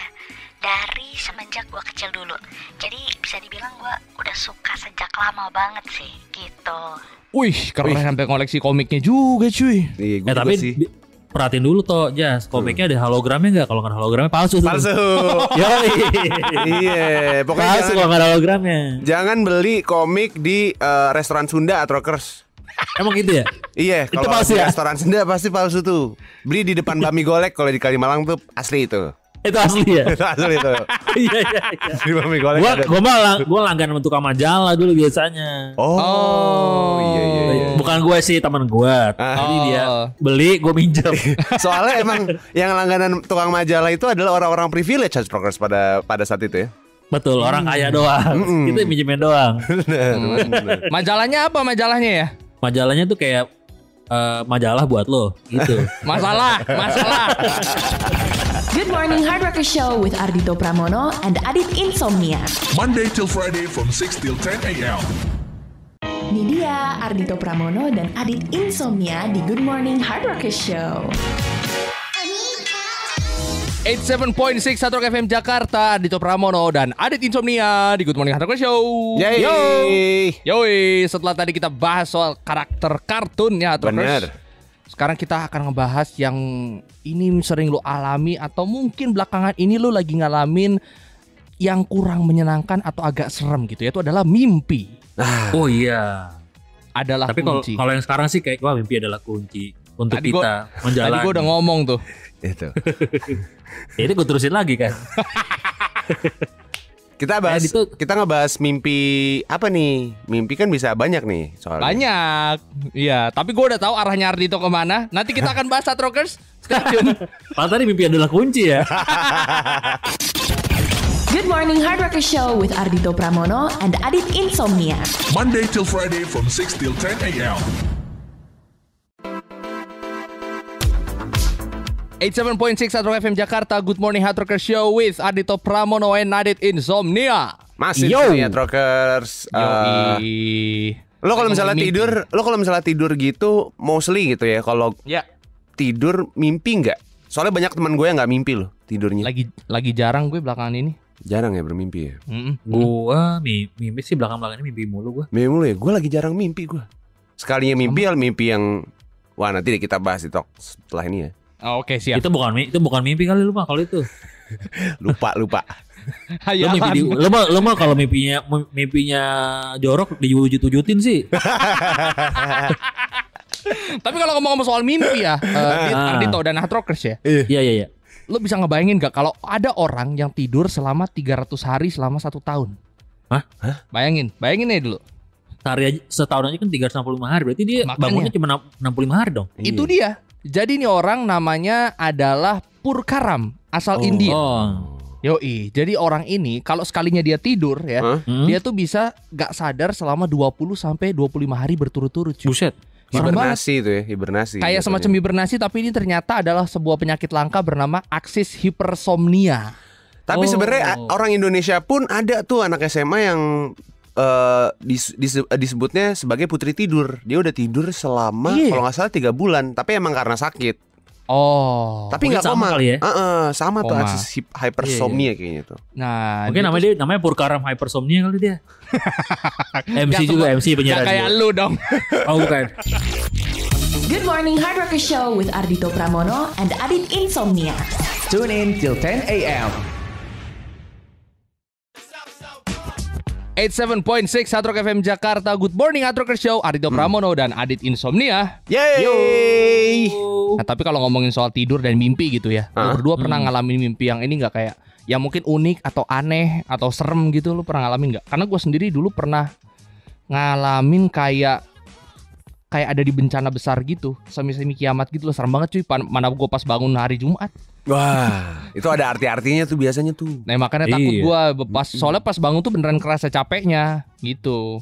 Speaker 7: dari semenjak gue kecil dulu. Jadi bisa dibilang gue udah suka sejak lama banget sih gitu.
Speaker 2: Wih, keren sampai koleksi komiknya juga cuy.
Speaker 3: Iya, gue
Speaker 4: tapi
Speaker 3: sih.
Speaker 4: Perhatiin dulu toh, Jas, komiknya ada hologramnya nggak? Kalau nggak ada hologramnya palsu.
Speaker 3: Iya, pokoknya
Speaker 4: palsu kalau nggak ada hologramnya.
Speaker 3: Jangan beli komik di restoran Sunda atau Rockers.
Speaker 4: Emang gitu ya?
Speaker 3: Iya, kalau
Speaker 4: palsu
Speaker 3: di
Speaker 4: ya?
Speaker 3: restoran Sunda pasti palsu tuh. Beli di depan Bami Golek, kalau di Kalimalang tuh asli itu.
Speaker 4: Itu asli ya?
Speaker 3: Itu asli itu.
Speaker 4: Iya.
Speaker 3: Di Bami Golek.
Speaker 4: Gue langganan untuk majalah dulu biasanya.
Speaker 3: Iya.
Speaker 4: Bukan gue sih, teman gue. Jadi dia beli, gue minjem.
Speaker 3: Soalnya emang yang langganan tukang majalah itu adalah orang-orang privilege Rockers pada saat itu ya.
Speaker 4: Betul, orang kaya doang. Kita minjemin doang.
Speaker 3: Bener.
Speaker 2: Majalahnya apa majalahnya ya?
Speaker 4: Majalahnya tuh kayak majalah buat lo gitu.
Speaker 2: Masalah.
Speaker 5: Good Morning Hard Rockers Show with Ardito Pramono and Adit Insomnia.
Speaker 1: Monday till Friday from 6 till 10 a.m.
Speaker 5: Ini dia Ardito Pramono dan Adit Insomnia di Good Morning Hard Rockers Show.
Speaker 2: 87.6 Hard Rock FM Jakarta, Ardito Pramono dan Adit Insomnia di Good Morning Hard Rockers Show. Yoi, setelah tadi kita bahas soal karakter kartunnya Hard Rockers.
Speaker 3: Bener.
Speaker 2: Sekarang kita akan ngebahas yang ini sering lo alami atau mungkin belakangan ini lo lagi ngalamin yang kurang menyenangkan atau agak serem gitu ya. Itu adalah mimpi.
Speaker 4: Oh iya.
Speaker 2: Adalah
Speaker 4: tapi
Speaker 2: kunci.
Speaker 4: Kalau yang sekarang sih kayak wah mimpi adalah kunci untuk
Speaker 2: tadi
Speaker 4: kita menjalani.
Speaker 2: Tadi gue udah ngomong tuh.
Speaker 3: Itu.
Speaker 4: Ini gue terusin lagi kan.
Speaker 3: Kita ngebahas mimpi apa nih? Mimpi kan bisa banyak nih soalnya.
Speaker 2: Banyak. Iya, tapi gue udah tahu arahnya Ardito kemana. Nanti kita akan bahas Hard Rockers. Stay tune.
Speaker 4: Tadi mimpi adalah kunci ya.
Speaker 5: Good Morning Hard Rockers Show with Ardito Pramono and Adit Insomnia.
Speaker 1: Monday till Friday from 6 till 10 a.m.
Speaker 2: 87.6 Hard Rock FM Jakarta. Good Morning Hard Rockers Show with Ardito Pramono and Adit Insomnia.
Speaker 3: Masih di Hard Rockers. Lo kalau misalnya tidur gitu mostly gitu ya. Kalau tidur mimpi nggak? Soalnya banyak teman gue yang nggak mimpi loh tidurnya.
Speaker 2: Lagi jarang gue belakangan ini.
Speaker 3: Jarang ya bermimpi ya.
Speaker 4: Gua mimpi sih belakang-belakang ini mimpi mulu gue.
Speaker 3: Mimpi mulu ya. Gue lagi jarang mimpi gue. Sekalinya mimpi yang wah nanti deh kita bahas di talk setelah ini ya.
Speaker 2: Oh, oke, siap.
Speaker 4: Itu bukan mimpi kali lu mah kalau itu.
Speaker 3: lupa.
Speaker 4: Lu mah kalau mimpinya jorok diwujud-wujudin sih.
Speaker 2: Tapi kalau ngomong soal mimpi ya, Ardito dan Hard Rockers ya.
Speaker 4: Iya.
Speaker 2: Lu bisa ngebayangin gak kalau ada orang yang tidur selama 300 hari selama 1 tahun?
Speaker 4: Hah?
Speaker 2: Bayangin aja dulu.
Speaker 4: Sehari aja, setahun aja kan 365 hari. Berarti dia bangunnya cuma 65 hari dong.
Speaker 2: Itu dia. Jadi ini orang namanya adalah Purkaram, asal India. Yoi, jadi orang ini kalau sekalinya dia tidur ya, dia tuh bisa gak sadar selama 20 sampai 25 hari berturut-turut.
Speaker 4: Buset.
Speaker 3: Hibernasi itu ya, hibernasi.
Speaker 2: Kayak semacam hibernasi, tapi ini ternyata adalah sebuah penyakit langka bernama aksis hipersomnia.
Speaker 3: Tapi sebenarnya orang Indonesia pun ada tuh anak SMA yang disebutnya sebagai putri tidur. Dia udah tidur selama kalau nggak salah 3 bulan, tapi emang karena sakit. Tapi nggak koma
Speaker 4: kali ya?
Speaker 3: Sama tuh aksis hypersomnia kayaknya tuh.
Speaker 2: Nah,
Speaker 4: mungkin namanya Purkaram hypersomnia kali dia. MC juga, MC penyiar.
Speaker 2: Kayak lu dong.
Speaker 4: Oh bukan.
Speaker 5: Good Morning Hard Rockers Show with Ardito Pramono and Adit Insomnia.
Speaker 6: Tune in till 10 a.m.
Speaker 2: 87.6 Hard Rock FM Jakarta. Good morning Hard Rocker Show. Ardito Pramono dan Adit Insomnia.
Speaker 3: Yeay.
Speaker 2: Nah, tapi kalau ngomongin soal tidur dan mimpi gitu ya, lu berdua pernah ngalamin mimpi yang ini nggak, kayak yang mungkin unik atau aneh atau serem gitu? Lu pernah ngalamin nggak? Karena gue sendiri dulu pernah ngalamin kayak ada di bencana besar gitu, semi kiamat gitu loh, serem banget cuy. Mana gue pas bangun hari Jumat.
Speaker 3: Wah, itu ada arti-artinya tuh biasanya tuh.
Speaker 2: Nah makanya takut gue soalnya pas bangun tuh beneran kerasa capeknya gitu.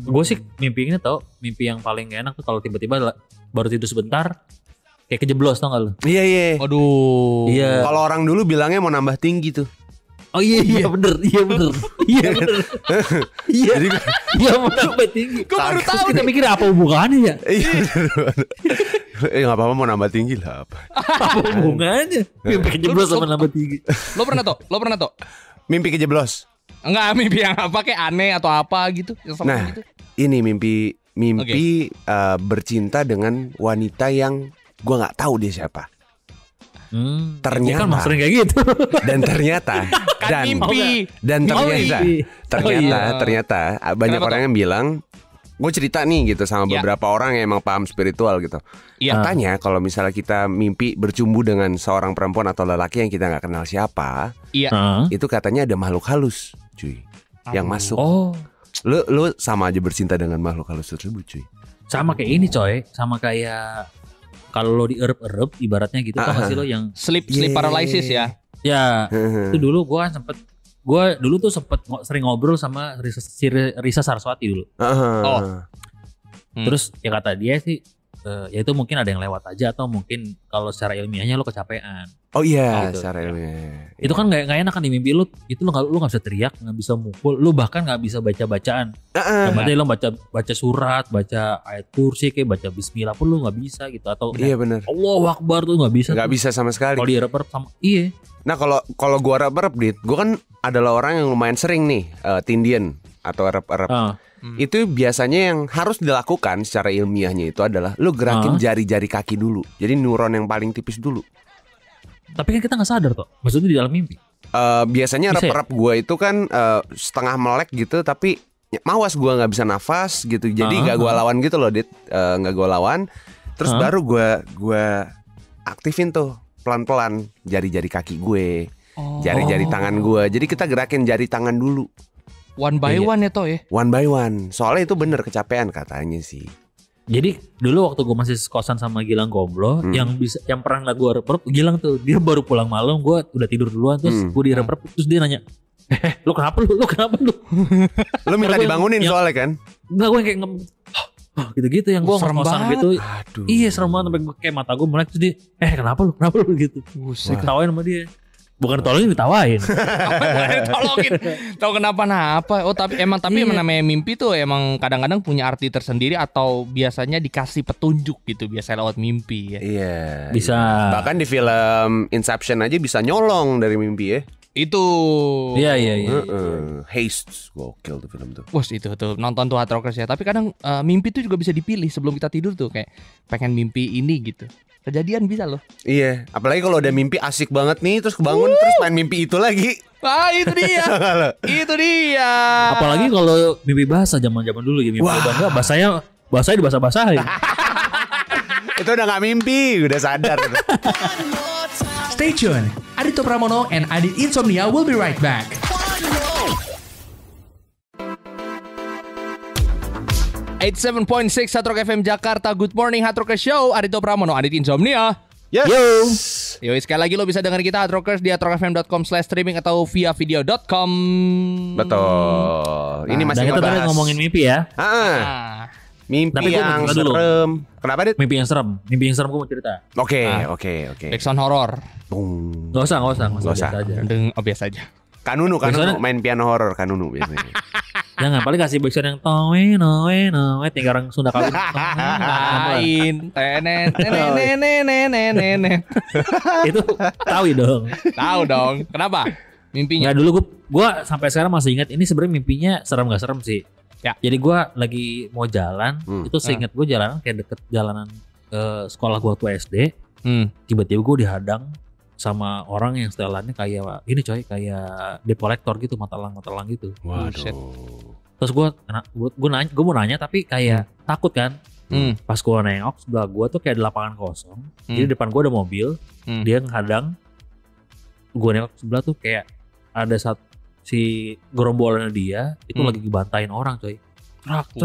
Speaker 4: Gue sih mimpi ini tau, mimpi yang paling gak enak tuh kalau tiba-tiba baru tidur sebentar kayak kejeblos, tau gak lu?
Speaker 3: Iya.
Speaker 2: Aduh.
Speaker 4: Iya.
Speaker 3: Kalau orang dulu bilangnya mau nambah tinggi tuh.
Speaker 4: Oh iya bener. Iya mau nambah tinggi.
Speaker 2: Gue baru
Speaker 4: Terus
Speaker 2: tahu
Speaker 4: kita mikir apa hubungannya ya?
Speaker 3: Iya. Nggak apa-apa mau nambah tinggi lah apa.
Speaker 4: Apa hubungannya? Mimpi kejeblos sama nambah tinggi.
Speaker 2: Lo pernah toh?
Speaker 3: Mimpi kejeblos.
Speaker 2: Enggak, mimpi yang apa kayak aneh atau apa gitu?
Speaker 3: Nah,
Speaker 2: gitu.
Speaker 3: ini mimpi bercinta dengan wanita yang gue nggak tahu dia siapa. Ternyata
Speaker 4: kan sering kayak gitu.
Speaker 3: Dan ternyata ternyata banyak orang yang bilang, gue cerita nih gitu sama beberapa orang yang emang paham spiritual gitu. Katanya kalau misalnya kita mimpi bercumbu dengan seorang perempuan atau lelaki yang kita nggak kenal siapa, itu katanya ada makhluk halus, cuy, yang masuk. Lu sama aja bercinta dengan makhluk halus tersebut, cuy.
Speaker 4: Sama kayak ini coy, sama kayak kalau lo dierep-erep ibaratnya gitu, tau gak sih lo yang
Speaker 2: sleep paralysis ya?
Speaker 4: Ya, itu dulu gue dulu tuh sempet sering ngobrol sama Risa Saraswati dulu. Terus ya kata dia sih, ya itu mungkin ada yang lewat aja atau mungkin kalau secara ilmiahnya lo kecapean.
Speaker 3: Oh iya,
Speaker 4: gitu.
Speaker 3: secara ilmiah.
Speaker 4: Itu kan nggak enak kan di mimpi lo, itu lo nggak bisa teriak, nggak bisa mukul, lo bahkan nggak bisa baca-bacaan. Yang lo baca surat, baca ayat kursi, kayak baca Bismillah pun lo nggak bisa gitu, atau
Speaker 3: iya benar.
Speaker 4: Allahu Akbar tuh nggak bisa.
Speaker 3: Nggak bisa sama sekali.
Speaker 4: Kalau direp-rep sama iya.
Speaker 3: Nah kalau gua rep-rep, gue kan adalah orang yang lumayan sering nih tindian atau rep-rep. Itu biasanya yang harus dilakukan secara ilmiahnya itu adalah lu gerakin jari-jari kaki dulu. Jadi neuron yang paling tipis dulu.
Speaker 4: Tapi kan kita nggak sadar toh, maksudnya di dalam mimpi.
Speaker 3: Biasanya rep-rep gue itu kan setengah melek gitu, tapi mawas gue nggak bisa nafas gitu. Jadi nggak gue lawan gitu loh, Dit. Nggak gue lawan. Terus baru gue aktifin tuh pelan-pelan jari-jari kaki gue, jari-jari tangan gue. Jadi kita gerakin jari tangan dulu.
Speaker 2: One by one ya toh ya?
Speaker 3: One by one. Soalnya itu bener kecapean katanya sih.
Speaker 4: Jadi dulu waktu gue masih kosan sama Gilang Gomblo, yang pernah gue rep-rep Gilang tuh, dia baru pulang malam, gue udah tidur duluan, terus gue direp-rep, terus dia nanya, lu kenapa lu?
Speaker 3: Lu minta dibangunin soalnya kan?
Speaker 4: Enggak, gue kayak gitu-gitu yang gue ngos-ngosan gitu.
Speaker 3: Aduh.
Speaker 4: Iya serem banget, sampai gue kayak mata gue melek, terus dia, kenapa lu gitu. Ketawain sama dia. Bukan tolongin, ditawain.
Speaker 2: Tolongin. Tahu kenapa-napa. Tapi emang namanya mimpi tuh emang kadang-kadang punya arti tersendiri atau biasanya dikasih petunjuk gitu, biasanya lewat mimpi ya.
Speaker 3: Iya.
Speaker 4: Bisa.
Speaker 3: Bahkan di film Inception aja bisa nyolong dari mimpi ya.
Speaker 2: Itu.
Speaker 4: Iya.
Speaker 3: Haste, gokil tuh film tuh.
Speaker 2: Wah, itu tuh nonton tuh Hard Rockers ya. Tapi kadang mimpi tuh juga bisa dipilih sebelum kita tidur tuh, kayak pengen mimpi ini gitu. Kejadian bisa loh.
Speaker 3: Iya, apalagi kalau udah mimpi asik banget nih, terus kebangun terus main mimpi itu lagi.
Speaker 2: Itu dia. Itu dia.
Speaker 4: Apalagi kalau mimpi bahasa zaman-zaman dulu ya, mimpi bahasanya dibahasa-bahasain.
Speaker 3: Itu udah gak mimpi, udah sadar.
Speaker 6: Stay tuned. Ardito Pramono and Adit Insomnia will be right back.
Speaker 2: It's 7.6 Hard Rock FM Jakarta. Good morning Hard Rockers Show. Ardito Pramono, Adit Insomnia.
Speaker 3: Yes.
Speaker 2: Yo, sekali lagi lo bisa dengar kita Hard Rockers di hardrockfm.com/streaming atau via video.com.
Speaker 3: Betul. Ini masih
Speaker 4: kita tadi ngomongin mimpi ya.
Speaker 3: Mimpi
Speaker 4: tapi
Speaker 3: yang serem. Kenapa, Dit?
Speaker 4: Mimpi yang serem gue mau cerita.
Speaker 3: Oke.
Speaker 2: Backsound horror.
Speaker 4: Gak usah.
Speaker 3: Biasa
Speaker 4: aja.
Speaker 2: Biasa aja.
Speaker 3: Kanunu main piano horror Kanunu biasanya.
Speaker 4: Jangan, paling kasih backsound yang noe tinggal orang Sunda kawin.
Speaker 2: Lain.
Speaker 4: Itu tahu dong.
Speaker 2: Tahu dong. Kenapa? Mimpinya.
Speaker 4: Nggak, dulu gue sampai sekarang masih ingat ini sebenarnya mimpinya serem gak serem sih.
Speaker 2: Ya.
Speaker 4: Jadi gue lagi mau jalan, itu seingat gue jalanan kayak deket jalanan sekolah gue waktu SD. Tiba-tiba gue dihadang sama orang yang setelannya kayak ini coy, kayak debt collector gitu, matalang gitu.
Speaker 3: Waduh.
Speaker 4: Terus gue mau nanya tapi kayak takut kan. Pas gue nengok sebelah gue tuh kayak ada lapangan kosong. Jadi depan gue ada mobil, dia menghadang. Gue nengok sebelah tuh kayak ada si gerombolannya dia itu lagi dibantain orang coy. Trak,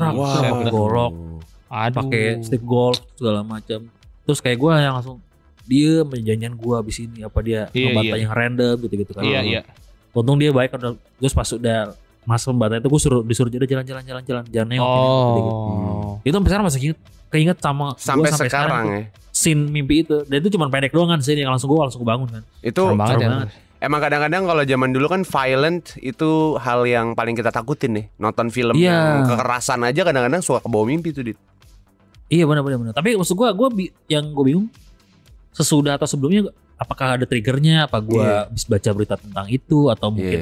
Speaker 4: golok, pakai stick golf segala macam. Terus kayak gue yang langsung dia menjanjian gue abis ini apa dia ngebantai yang random gitu kan.
Speaker 2: Iya.
Speaker 4: Untung dia baik kan. Terus pas udah masuk bantai itu gue disuruh jalan jangan nengok gitu. Itu sampai sekarang masih keinget sampai sekarang ya. Scene mimpi itu dan itu cuma pendek doang kan scene yang langsung gue bangun kan.
Speaker 3: Itu
Speaker 4: serem banget.
Speaker 3: Emang kadang-kadang kalau zaman dulu kan violent itu hal yang paling kita takutin nih. Nonton film yang kekerasan aja kadang-kadang suka kebawa mimpi tuh, Dit. Iya
Speaker 4: benar. Tapi maksud gue yang gue bingung sesudah atau sebelumnya apakah ada triggernya, apa gue bisa baca berita tentang itu atau mungkin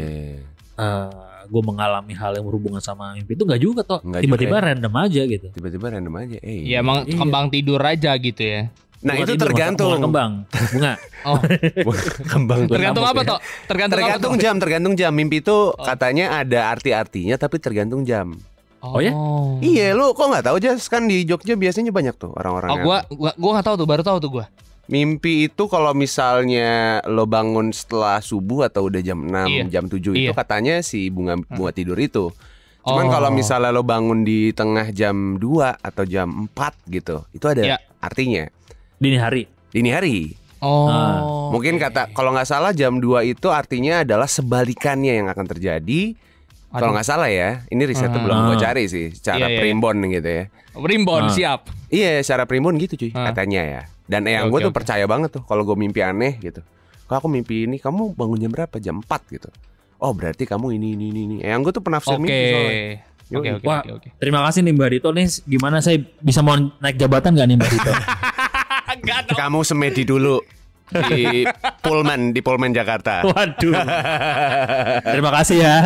Speaker 4: gue mengalami hal yang berhubungan sama mimpi itu nggak juga toh, tiba-tiba random aja gitu.
Speaker 2: Iya emang kembang tidur aja gitu ya.
Speaker 3: Nah bunga itu tidur, tergantung
Speaker 4: bunga.
Speaker 3: Kembang.
Speaker 2: Tergantung apa toh?
Speaker 3: Tergantung jam. Mimpi itu katanya ada arti-artinya tapi tergantung jam.
Speaker 4: Oh ya?
Speaker 3: Iya, lu kok nggak tahu Jas? Kan di Jogja biasanya banyak tuh orang-orang.
Speaker 2: Gua nggak tahu tuh, baru tahu tuh gua.
Speaker 3: Mimpi itu kalau misalnya lo bangun setelah subuh atau udah jam 6, jam 7 itu katanya si bunga tidur itu. Cuman kalau misalnya lo bangun di tengah jam 2 atau jam 4 gitu, itu ada artinya.
Speaker 4: Dini hari.
Speaker 3: Mungkin kalau nggak salah jam 2 itu artinya adalah sebalikannya yang akan terjadi. Kalau nggak salah ya, ini risetnya belum gue cari sih, secara primbon gitu ya.
Speaker 2: Primbon siap.
Speaker 3: Iya, secara primbon gitu cuy, katanya ya. Dan yang gue tuh percaya banget tuh kalau gue mimpi aneh gitu. Kalau aku mimpi ini, kamu bangun jam berapa? Jam 4 gitu. Oh berarti kamu ini. Yang gue tuh penafsir mimpi soalnya.
Speaker 4: Oke. Terima kasih nih Mbak Dito nih. Gimana saya bisa mau naik jabatan gak nih Mbak Dito?
Speaker 3: Kamu semedi dulu di Pullman Jakarta.
Speaker 4: Waduh. Terima kasih ya.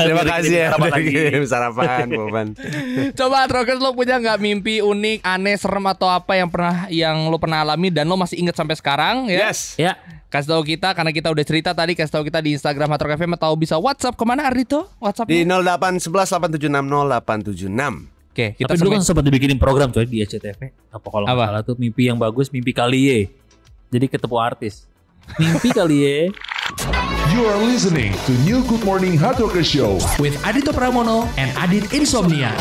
Speaker 3: Sarapan Pullman.
Speaker 2: Coba Rockers, lo punya nggak mimpi unik, aneh, serem atau apa yang lo pernah alami dan lo masih inget sampai sekarang ya?
Speaker 3: Yes.
Speaker 4: Ya.
Speaker 2: Kasih tahu kita karena kita udah cerita tadi. Kasih tahu kita di Instagram Hard Rock FM atau bisa WhatsApp kemana Ardito? WhatsApp
Speaker 3: di 0811 876 0876.
Speaker 2: Oke, kita
Speaker 4: tapi dulu kan sempat dibikinin program coy di SCTV. Apa kalau nggak salah tuh mimpi yang bagus, mimpi kali ye. Jadi ketemu artis. Mimpi kali ye.
Speaker 1: You are listening to New Good Morning Hard Rocker Show
Speaker 6: with Adito Pramono and Adit Insomnia.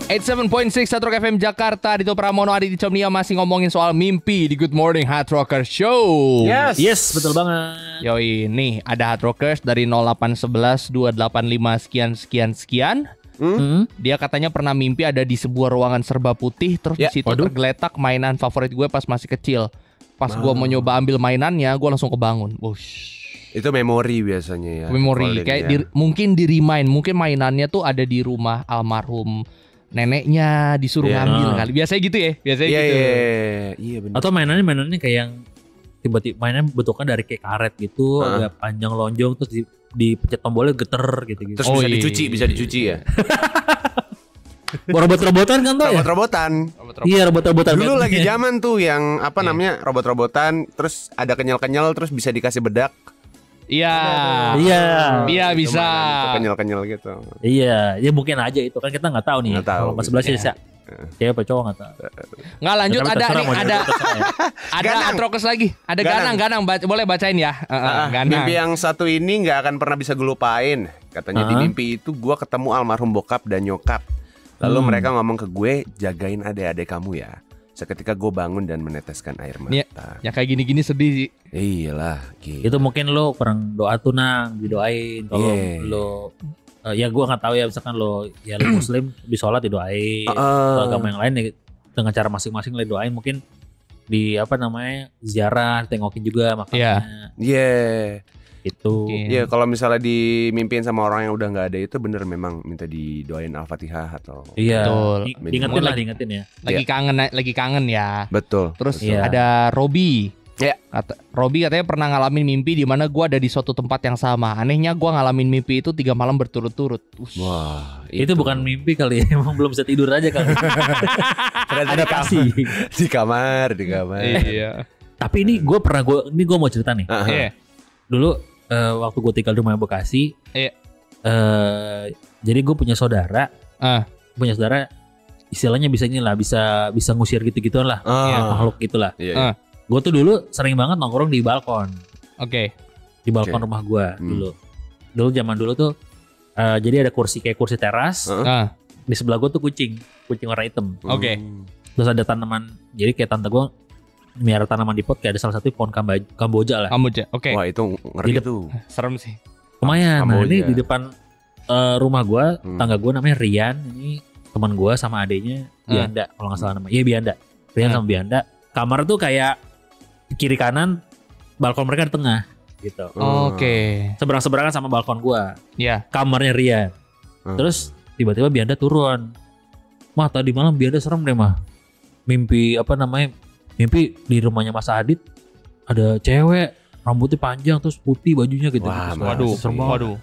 Speaker 2: 87.6 Hard Rock FM Jakarta. Adito Pramono, Adit Insomnia masih ngomongin soal mimpi di Good Morning Hard Rocker Show.
Speaker 4: Yes, betul banget.
Speaker 2: Yoi, nih ada Hard Rockers dari 0811 285 sekian. Dia katanya pernah mimpi ada di sebuah ruangan serba putih. Terus di situ tergeletak mainan favorit gue pas masih kecil. Pas gue mau nyoba ambil mainannya, gue langsung kebangun.
Speaker 3: Itu memori biasanya ya.
Speaker 2: Memori kayak mungkin di remind. Mungkin mainannya tuh ada di rumah almarhum neneknya, disuruh ngambil kali. Biasanya gitu ya.
Speaker 3: Iya benar.
Speaker 4: Atau mainannya kayak yang tiba-tiba mainnya bentuknya dari kayak karet gitu, agak panjang lonjong, terus dipencet tombolnya geter gitu.
Speaker 3: Terus bisa dicuci ya.
Speaker 4: Robot-robotan kan tuh ya?
Speaker 3: Robot-robotan.
Speaker 4: Iya, robot-robotan.
Speaker 3: Dulu lagi zaman tuh yang namanya robot-robotan, terus ada kenyal-kenyal, terus bisa dikasih bedak.
Speaker 2: Iya bisa.
Speaker 3: Kenyal-kenyal gitu.
Speaker 4: Iya, ya mungkin aja itu kan kita nggak tahu nih. Kalau mas sebelah sih cewek apa cowok nggak tahu.
Speaker 2: Nggak lanjut ada Atrokes lagi. Ada Ganang boleh bacain ya.
Speaker 3: Mimpi yang satu ini nggak akan pernah bisa gue lupain. Katanya di mimpi itu gue ketemu almarhum bokap dan nyokap. Lalu mereka ngomong ke gue, jagain adik-adik kamu ya. Seketika gue bangun dan meneteskan air mata.
Speaker 2: Ya kayak gini-gini sedih sih.
Speaker 3: Iyalah gitu.
Speaker 4: Itu mungkin lo kurang doa tuh Nang, didoain. Kalau lo ya gue nggak tahu ya, misalkan lo muslim di sholat didoain. Kalau agama yang lain ya, dengan cara masing-masing lo doain. Mungkin di ziarah, tengokin juga makanya. Itu.
Speaker 3: Iya, kalau misalnya dimimpiin sama orang yang udah nggak ada itu bener memang minta didoain Al-Fatihah atau.
Speaker 4: Iya. Diingetin ya.
Speaker 2: Lagi kangen ya.
Speaker 3: Betul.
Speaker 2: Terus ada Robi.
Speaker 3: Ya.
Speaker 2: Robi katanya pernah ngalamin mimpi di mana gue ada di suatu tempat yang sama. Anehnya gue ngalamin mimpi itu 3 malam berturut-turut.
Speaker 3: Wah,
Speaker 4: itu bukan mimpi kali ya, emang belum bisa tidur aja kali. Adaptasi
Speaker 3: di kamar.
Speaker 2: Iya.
Speaker 4: Tapi ini gue mau cerita nih.
Speaker 2: Iya.
Speaker 4: Dulu waktu gue tinggal di rumah Bekasi, jadi gue punya saudara, istilahnya bisa ngusir gitu-gituan lah, makhluk gitulah. Gue tuh dulu sering banget nongkrong di balkon. Di balkon rumah gue dulu zaman dulu tuh, jadi ada kayak kursi teras. Di sebelah gue tuh kucing warna hitam. Terus ada tanaman, jadi kayak tante gue miara tanaman di pot, kayak ada salah satu pohon Kamboja lah.
Speaker 3: Wah, itu ngeri tuh.
Speaker 2: Serem sih.
Speaker 4: Lumayan. Nah, ini di depan rumah gue, tangga gue namanya Rian. Ini teman gue sama adenya Bianda, kalau nggak salah namanya. Iya, Bianda. Rian sama Bianda. Kamar tuh kayak kiri kanan, balkon mereka di tengah gitu. Seberang-seberangan sama balkon gue. Kamarnya Rian. Terus tiba-tiba Bianda turun. Mah, tadi malam Bianda serem deh, mah. Mimpi di rumahnya Mas Adit ada cewek, rambutnya panjang terus putih bajunya gitu.
Speaker 2: Waduh.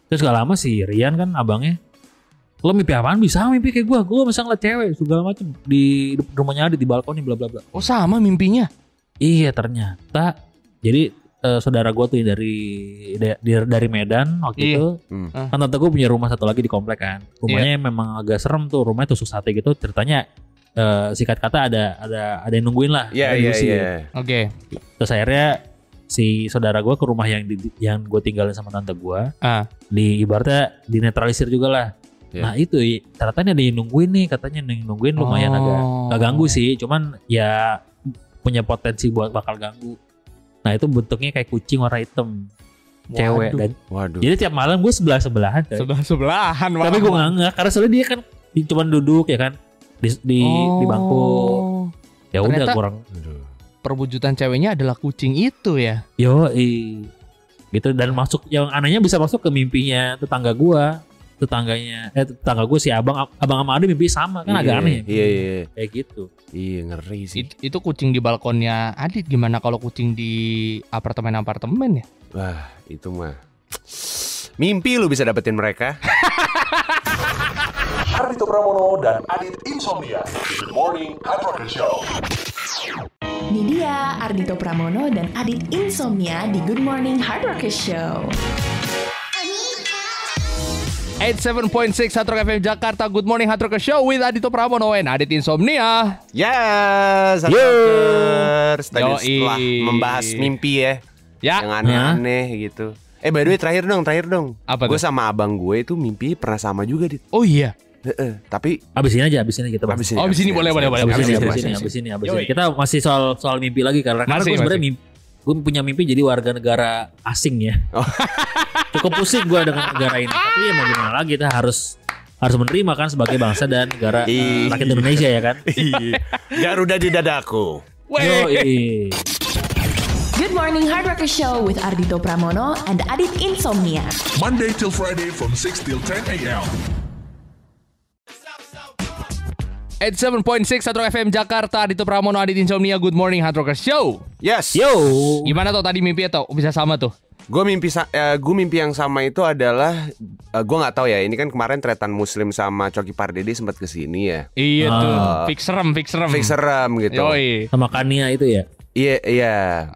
Speaker 4: Terus gak lama si Rian kan abangnya, lo mimpi apaan? Bisa mimpi kayak gue bisa ngeliat cewek segala macem di rumahnya Adit, di balkonnya bla bla bla.
Speaker 2: Oh, sama mimpinya?
Speaker 4: Iya, ternyata jadi saudara gue tuh dari Medan waktu itu. Kan tante gue punya rumah satu lagi di komplek kan. Rumahnya memang agak serem tuh, rumahnya tusuk sate gitu. Ceritanya singkat kata ada yang nungguin lah.
Speaker 3: Iya.
Speaker 4: Terus akhirnya si saudara gue ke rumah yang gue tinggalin sama tante gue. Ibaratnya dinetralisir juga lah. Nah itu ternyata ada yang nungguin nih, katanya yang nungguin lumayan agak ganggu sih. Cuman ya punya potensi buat bakal ganggu. Nah itu bentuknya kayak kucing warna hitam. Cewek. Jadi tiap malam gue sebelahan.
Speaker 2: Sebelahan.
Speaker 4: Tapi gue nggak, karena soalnya dia kan cuma duduk ya kan. Di bangku. Ya udah kurang.
Speaker 2: Perwujudan ceweknya adalah kucing itu ya.
Speaker 4: Gitu, dan masuk, yang anehnya bisa masuk ke mimpinya tetangga gua. Tetangga gue si abang sama Ade mimpi sama kan, agak aneh.
Speaker 3: Iya.
Speaker 4: Kayak gitu.
Speaker 3: Iya, ngeri sih.
Speaker 2: Itu kucing di balkonnya Adit, gimana kalau kucing di apartemen ya?
Speaker 3: Wah, itu mah mimpi lu bisa dapetin mereka.
Speaker 1: Ardito Pramono dan Adit Insomnia. Good Morning Hard Rocker Show.
Speaker 5: Ini dia Ardito Pramono dan Adit Insomnia di Good Morning Hard Rocker Show.
Speaker 2: 87.6 Hard Rock FM Jakarta. Good Morning Hard Rocker Show with Ardito Pramono and Adit Insomnia.
Speaker 3: Yes, setelah membahas mimpi ya. Yang aneh-aneh gitu. By the way, terakhir dong.
Speaker 2: Apa
Speaker 3: gue sama abang gue itu mimpi pernah sama juga, Dit.
Speaker 2: Oh iya.
Speaker 3: Tapi
Speaker 4: abis ini kita bahas.
Speaker 2: Abis ini boleh.
Speaker 4: Abis ini. Kita masih soal mimpi lagi karena gue sebenarnya gue punya mimpi jadi warga negara asing ya. Cukup pusing gue dengan negara ini. Tapi ya mau gimana lagi, kita harus menerima kan sebagai bangsa dan negara rakyat Indonesia ya kan.
Speaker 3: Garuda di dadaku.
Speaker 5: Good Morning Hard Rocker Show with Ardito Pramono and Adit Insomnia.
Speaker 1: Monday till Friday from 6 till 10 a.m.
Speaker 2: 87.6 Hard Rock FM Jakarta. Ardito Pramono, Adit Insomnia. Good Morning Hard Rocker Show.
Speaker 3: Yes.
Speaker 4: Yo.
Speaker 2: Gimana tuh tadi mimpi atau bisa sama tuh?
Speaker 3: Gue mimpi yang sama itu adalah gue nggak tahu ya. Ini kan kemarin Tretan Muslim sama Coki Pardede sempat kesini ya.
Speaker 2: Iya tuh. Fix serem
Speaker 3: gitu.
Speaker 2: Yoi.
Speaker 4: Sama Kania itu ya.
Speaker 3: Iya.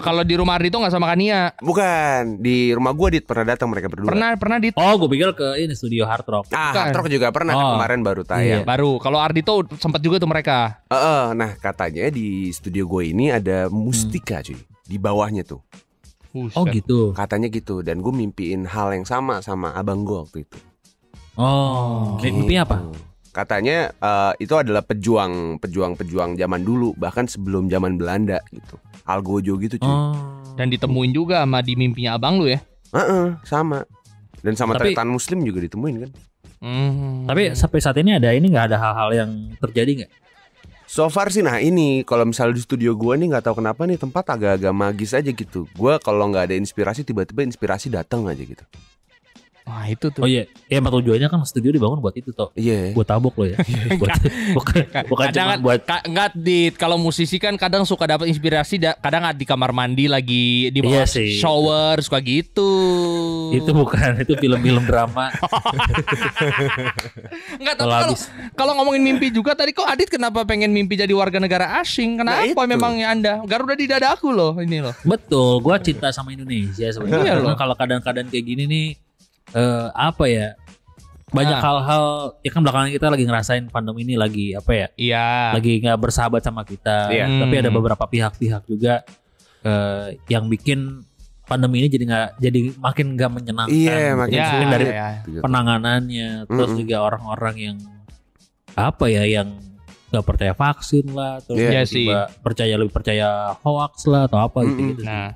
Speaker 2: Kalau di rumah Ardito nggak sama Kania?
Speaker 3: Bukan, di rumah gue Dit pernah datang mereka berdua.
Speaker 2: Pernah Dit.
Speaker 4: Oh, gue pikir ke ini studio Hard Rock.
Speaker 3: Hard Rock juga pernah kemarin baru tayang.
Speaker 2: Iya. Baru. Kalau Ardito sempat juga tuh mereka.
Speaker 3: Nah katanya di studio gue ini ada mustika cuy di bawahnya tuh.
Speaker 4: Oh gitu.
Speaker 3: Katanya gitu, dan gue mimpiin hal yang sama abang gue waktu itu.
Speaker 4: Oh. Mimpi apa?
Speaker 3: Katanya itu adalah pejuang zaman dulu, bahkan sebelum zaman Belanda gitu. Algojo gitu cuy.
Speaker 2: Dan ditemuin juga sama di mimpinya abang lu ya?
Speaker 3: Sama. Dan sama Tretan Muslim juga ditemuin kan.
Speaker 4: Tapi sampai saat ini nggak ada hal-hal yang terjadi nggak?
Speaker 3: So far sih, nah ini kalau misalnya di studio gue nih nggak tahu kenapa nih tempat agak-agak magis aja gitu. Gue kalau nggak ada inspirasi tiba-tiba inspirasi datang aja gitu.
Speaker 2: Wah itu tuh.
Speaker 4: Oh iya, ya emang tujuannya kan studio dibangun buat itu toh.
Speaker 3: Iya.
Speaker 4: Buat tabok lo ya. bukan cuma buat
Speaker 2: enggak di kalau musisi kan kadang suka dapat inspirasi kadang di kamar mandi lagi di bawah shower suka gitu.
Speaker 4: Itu bukan, itu film-film drama.
Speaker 2: Enggak, tapi kalau ngomongin mimpi juga tadi kok Adit kenapa pengen mimpi jadi warga negara asing? Kenapa memangnya Anda? Garuda di dadaku loh ini loh.
Speaker 4: Betul, gua cinta sama Indonesia sebenarnya. Karena kalau keadaan-keadaan kayak gini nih apa ya, banyak hal-hal ya kan belakangan kita lagi ngerasain pandemi ini lagi apa ya, lagi nggak bersahabat sama kita, tapi ada beberapa pihak-pihak juga yang bikin pandemi ini jadi makin nggak menyenangkan, mungkin dari penanganannya, terus juga orang-orang yang apa ya, yang nggak percaya vaksin lah, terus tiba lebih percaya hoax lah atau apa gitu. Nah,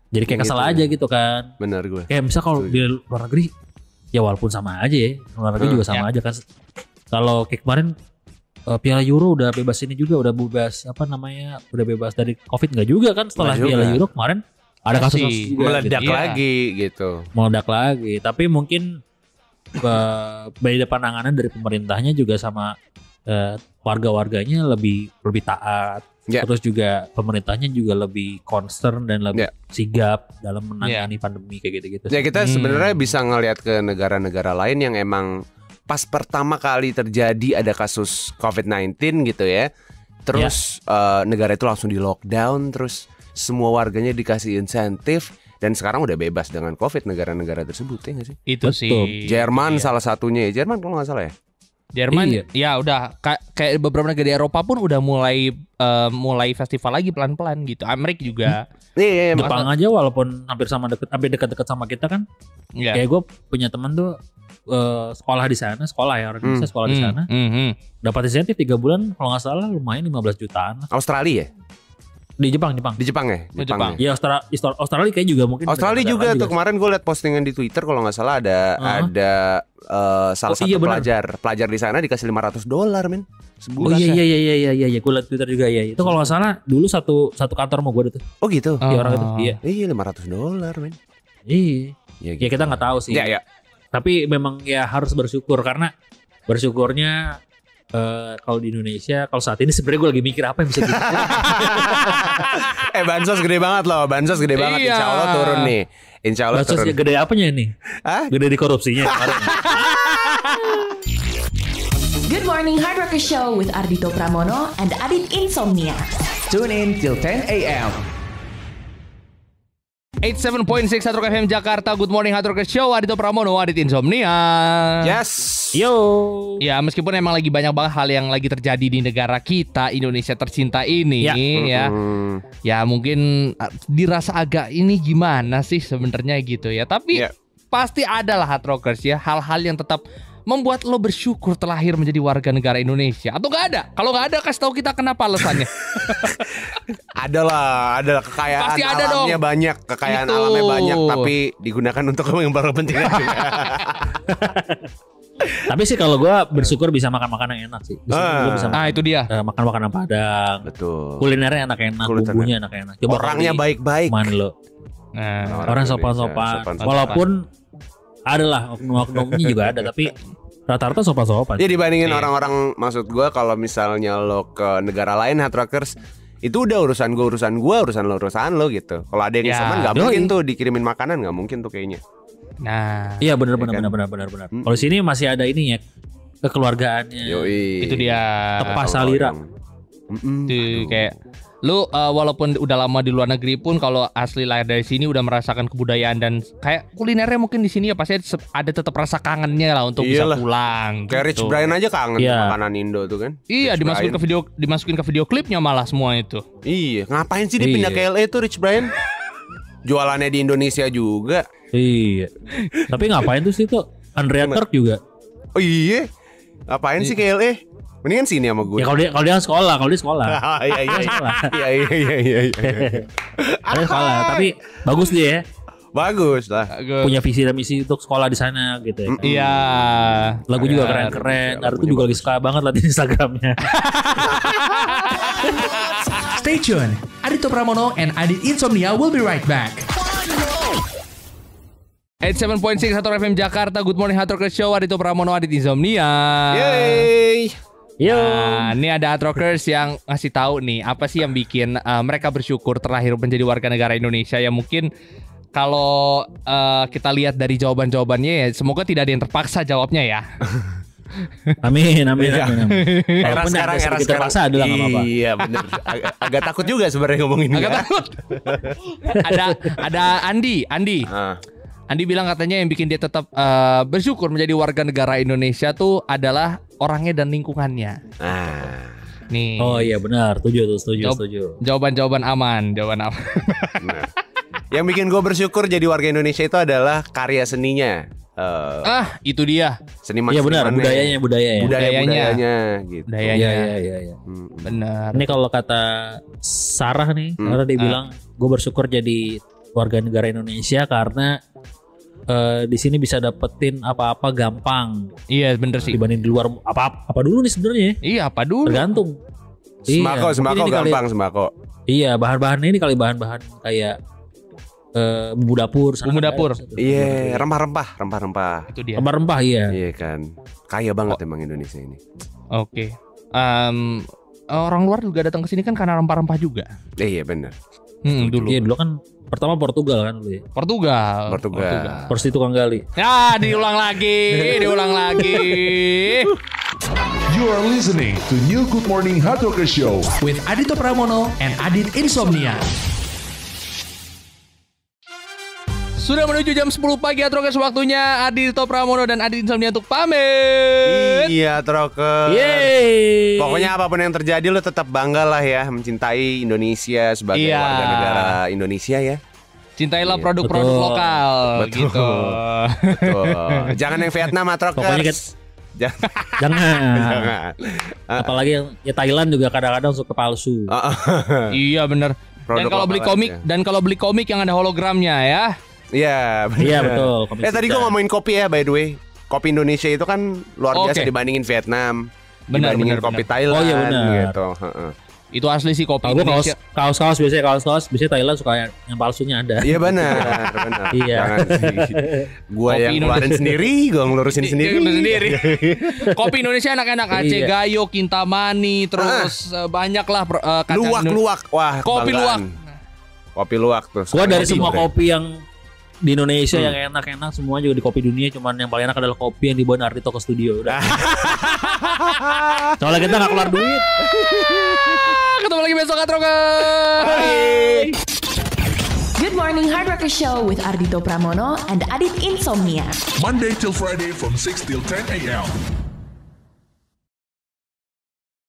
Speaker 4: jadi kayak kesel aja gitu kan.
Speaker 3: Bener gue.
Speaker 4: Kayak misal kalau di luar negeri, ya walaupun sama aja ya, luar negeri juga sama aja kan. Kalau kayak kemarin Piala Euro udah bebas ini juga, udah bebas udah bebas dari COVID nggak juga kan? Setelah Piala Euro kemarin ada kasus juga
Speaker 3: meledak lagi gitu.
Speaker 4: Meledak lagi. Tapi mungkin beda penanganan dari pemerintahnya juga sama warga-warganya lebih taat. Terus juga pemerintahnya juga lebih concern dan lebih sigap dalam menangani pandemi kayak gitu-gitu.
Speaker 3: Ya kita sebenarnya bisa ngelihat ke negara-negara lain yang emang pas pertama kali terjadi ada kasus COVID-19 gitu ya. Terus negara itu langsung di lockdown, terus semua warganya dikasih insentif dan sekarang udah bebas dengan COVID negara-negara tersebut ya nggak sih?
Speaker 2: Itu sih.
Speaker 3: Jerman salah satunya ya. Jerman kalau nggak salah ya.
Speaker 2: Jerman ya udah kayak beberapa negara di Eropa pun udah mulai festival lagi pelan-pelan gitu. Amerika juga.
Speaker 4: Jepang aja walaupun hampir dekat-dekat sama kita kan. Kayak gue punya teman tuh sekolah di sana, orang Indonesia sekolah di sana. Dapat insentif 3 bulan kalau nggak salah lumayan 15 jutaan.
Speaker 3: Australia ya?
Speaker 4: Di Jepang
Speaker 3: ya?
Speaker 4: Jepang. Ya Australia kayak juga mungkin.
Speaker 3: Australia juga tuh kemarin gue liat postingan di Twitter kalau nggak salah ada salah satu pelajar di sana dikasih $500 men sebulan.
Speaker 4: Oh iya gue liat Twitter juga ya. Itu kalau nggak salah dulu satu kantor mau gue tuh.
Speaker 3: Oh gitu.
Speaker 4: Ya orang itu.
Speaker 3: Iya $500 men.
Speaker 4: Iya. Ya kita nggak tahu sih.
Speaker 3: Iya.
Speaker 4: Tapi memang ya harus bersyukur karena bersyukurnya kalau di Indonesia, kalau saat ini sebenarnya gue lagi mikir apa yang bisa gitu.
Speaker 3: Bansos gede banget loh, Insya Allah turun nih. Insya Allah
Speaker 4: bansos turun. Gede apanya nih? Gede di korupsinya.
Speaker 5: Good Morning Hard Rocker Show with Ardito Pramono and Adit Insomnia.
Speaker 6: Tune in till 10 a.m.
Speaker 2: 87.6 Hard Rock FM Jakarta. Good Morning Hard Rock Show, Ardito Pramono, Adit Insomnia.
Speaker 3: Yes.
Speaker 4: Yo.
Speaker 2: Ya meskipun emang lagi banyak banget hal yang lagi terjadi di negara kita, Indonesia tercinta ini ya mungkin dirasa agak ini gimana sih sebenarnya gitu ya. Tapi pasti ada lah Hard Rockers ya, hal-hal yang tetap membuat lo bersyukur terlahir menjadi warga negara Indonesia. Atau gak ada? Kalau gak ada kasih tahu kita kenapa alasannya.
Speaker 3: Ada kekayaan
Speaker 2: pasti ada
Speaker 3: alamnya
Speaker 2: dong.
Speaker 3: Banyak, kekayaan alamnya banyak tapi digunakan untuk yang berkepentingan juga.
Speaker 4: Tapi sih kalau gue bersyukur bisa makan makanan yang enak sih. Bisa
Speaker 2: itu dia.
Speaker 4: Makan makanan Padang.
Speaker 3: Betul.
Speaker 4: Kulinernya enak-enak, bumbunya enak-enak.
Speaker 3: Orangnya baik-baik.
Speaker 4: Mana lo? Orang sopan-sopan. Walaupun adalah oknum-oknumnya juga ada, tapi rata-rata sopan-sopan.
Speaker 3: Ya dibandingin orang-orang, maksud gue kalau misalnya lo ke negara lain Hard Rockers, itu udah urusan gue, urusan lo gitu. Kalau ada yang isoman nggak mungkin tuh dikirimin makanan, nggak mungkin tuh kayaknya.
Speaker 4: Nah, iya benar. Kalau sini masih ada ini ya, kekeluargaannya.
Speaker 3: Yoi.
Speaker 2: Itu dia.
Speaker 4: Tepas salira.
Speaker 2: Tuh kayak lu walaupun udah lama di luar negeri pun kalau asli lahir dari sini udah merasakan kebudayaan dan kayak kulinernya mungkin di sini ya pasti ada tetap rasa kangennya lah untuk bisa pulang.
Speaker 3: Kayak
Speaker 2: gitu.
Speaker 3: Rich Brian aja kangen makanan Indo tuh kan.
Speaker 2: Iya, dimasukin ke video klipnya malah semua itu.
Speaker 3: Iya, ngapain sih dipindah ke LA tuh Rich Brian? Jualannya di Indonesia juga.
Speaker 4: Iya. Tapi ngapain tuh sih tuh Andrea Turk juga? Oh
Speaker 3: iya. Ngapain sih ke LA? Mendingan sini sama gue.
Speaker 4: Ya kalau dia sekolah,
Speaker 3: Iya.
Speaker 4: Dia sekolah, tapi bagus dia ya.
Speaker 3: Bagus lah.
Speaker 4: Punya visi dan misi untuk sekolah di sana gitu ya.
Speaker 2: Iya.
Speaker 4: Lagu juga keren-keren. Naruto juga lagi suka banget lah di Instagramnya.
Speaker 6: Stay tuned. Ardito Pramono and Adit Insomnia will be right back.
Speaker 2: 87.6 Hard Rock FM Jakarta. Good Morning Hard Rockers Show. Ardito Pramono, Adit Insomnia.
Speaker 3: Yeay.
Speaker 4: Yo.
Speaker 2: Nah, ini ada Hard Rockers yang ngasih tahu nih apa sih yang bikin mereka bersyukur terlahir menjadi warga negara Indonesia. Ya mungkin kalau kita lihat dari jawaban-jawabannya ya semoga tidak ada yang terpaksa jawabnya ya.
Speaker 4: Amin.
Speaker 3: Era sekarang
Speaker 4: terpaksa adalah nggak apa-apa.
Speaker 3: Iya benar. Agak takut juga sebenarnya ngomongin ini.
Speaker 2: Agak takut. ada Andi. Andi bilang katanya yang bikin dia tetap bersyukur menjadi warga negara Indonesia tuh adalah orangnya dan lingkungannya. Nih.
Speaker 4: Oh iya benar, setuju.
Speaker 2: Jawaban aman.
Speaker 3: Nah, yang bikin gue bersyukur jadi warga Indonesia itu adalah karya seninya.
Speaker 2: Itu dia.
Speaker 3: Seniman.
Speaker 4: Iya benar, budayanya.
Speaker 3: Budayanya gitu.
Speaker 4: Iya.
Speaker 2: Benar.
Speaker 4: Ini kalau kata Sarah nih, Sarah dia bilang gue bersyukur jadi warga negara Indonesia karena di sini bisa dapetin apa-apa gampang.
Speaker 2: Iya bener sih.
Speaker 4: Dibanding di luar apa dulu nih sebenarnya.
Speaker 2: Iya apa dulu.
Speaker 4: Tergantung.
Speaker 3: Sembako gampang sembako.
Speaker 4: Iya bahan-bahan ini kali bahan-bahan kayak bumbu dapur.
Speaker 3: Iya rempah-rempah.
Speaker 2: Itu dia.
Speaker 4: Rempah-rempah iya.
Speaker 3: Iya kan. Kaya banget emang Indonesia ini.
Speaker 2: Oke. Orang luar juga datang ke sini kan karena rempah-rempah juga.
Speaker 3: Iya benar.
Speaker 4: Dulu. Iya dulu kan pertama Portugal kan dulu ya.
Speaker 2: Portugal.
Speaker 4: Persi tukang gali.
Speaker 2: Ya diulang lagi.
Speaker 1: You are listening to New Good Morning Hard Rockers Show
Speaker 6: with Ardito Pramono and Adit Insomnia.
Speaker 2: Sudah menuju jam 10 pagi Hard Rockers, waktunya Ardito Pramono dan Adit Insomnia untuk pamit.
Speaker 3: Iya Hard Rockers.
Speaker 4: Yeay.
Speaker 3: Pokoknya apapun yang terjadi lo tetap bangga lah ya mencintai Indonesia sebagai warga negara Indonesia ya.
Speaker 2: Cintailah produk-produk lokal.
Speaker 3: Betul.
Speaker 2: Gitu.
Speaker 3: Betul. Jangan yang Vietnam Hard Rockers.
Speaker 4: Pokoknya jangan. Apalagi yang Thailand juga kadang-kadang suka palsu.
Speaker 2: Iya benar. Dan kalau beli komik yang ada hologramnya ya.
Speaker 3: Iya
Speaker 4: betul.
Speaker 3: Tadi gue ngomongin kopi ya by the way. Kopi Indonesia itu kan luar biasa dibandingin Vietnam. Dibandingin kopi Thailand.
Speaker 4: Oh iya benar.
Speaker 3: Gitu.
Speaker 2: Itu asli sih kopi
Speaker 4: Indonesia. Kaos biasanya Thailand suka yang palsunya ada.
Speaker 3: Iya benar.
Speaker 4: Iya.
Speaker 3: Gua yang keluarin sendiri, gua ngelurusin sendiri.
Speaker 2: Kopi Indonesia enak-enak, Aceh Gayo, Kintamani, terus banyak lah kacang
Speaker 3: luwak. Wah,
Speaker 2: kopi luwak.
Speaker 3: Kopi luwak tuh.
Speaker 4: Gua dari semua kopi yang di Indonesia yang enak-enak semua juga di kopi dunia, cuman yang paling enak adalah kopi yang dibawa Ardito ke studio. Udah. Soalnya kita gak keluar duit.
Speaker 2: Ketemu lagi besok Hard Rockers.
Speaker 3: Bye.
Speaker 5: Good Morning Hard Rockers Show with Ardito Pramono and Adit Insomnia.
Speaker 1: Monday till Friday from 6 till 10 a.m.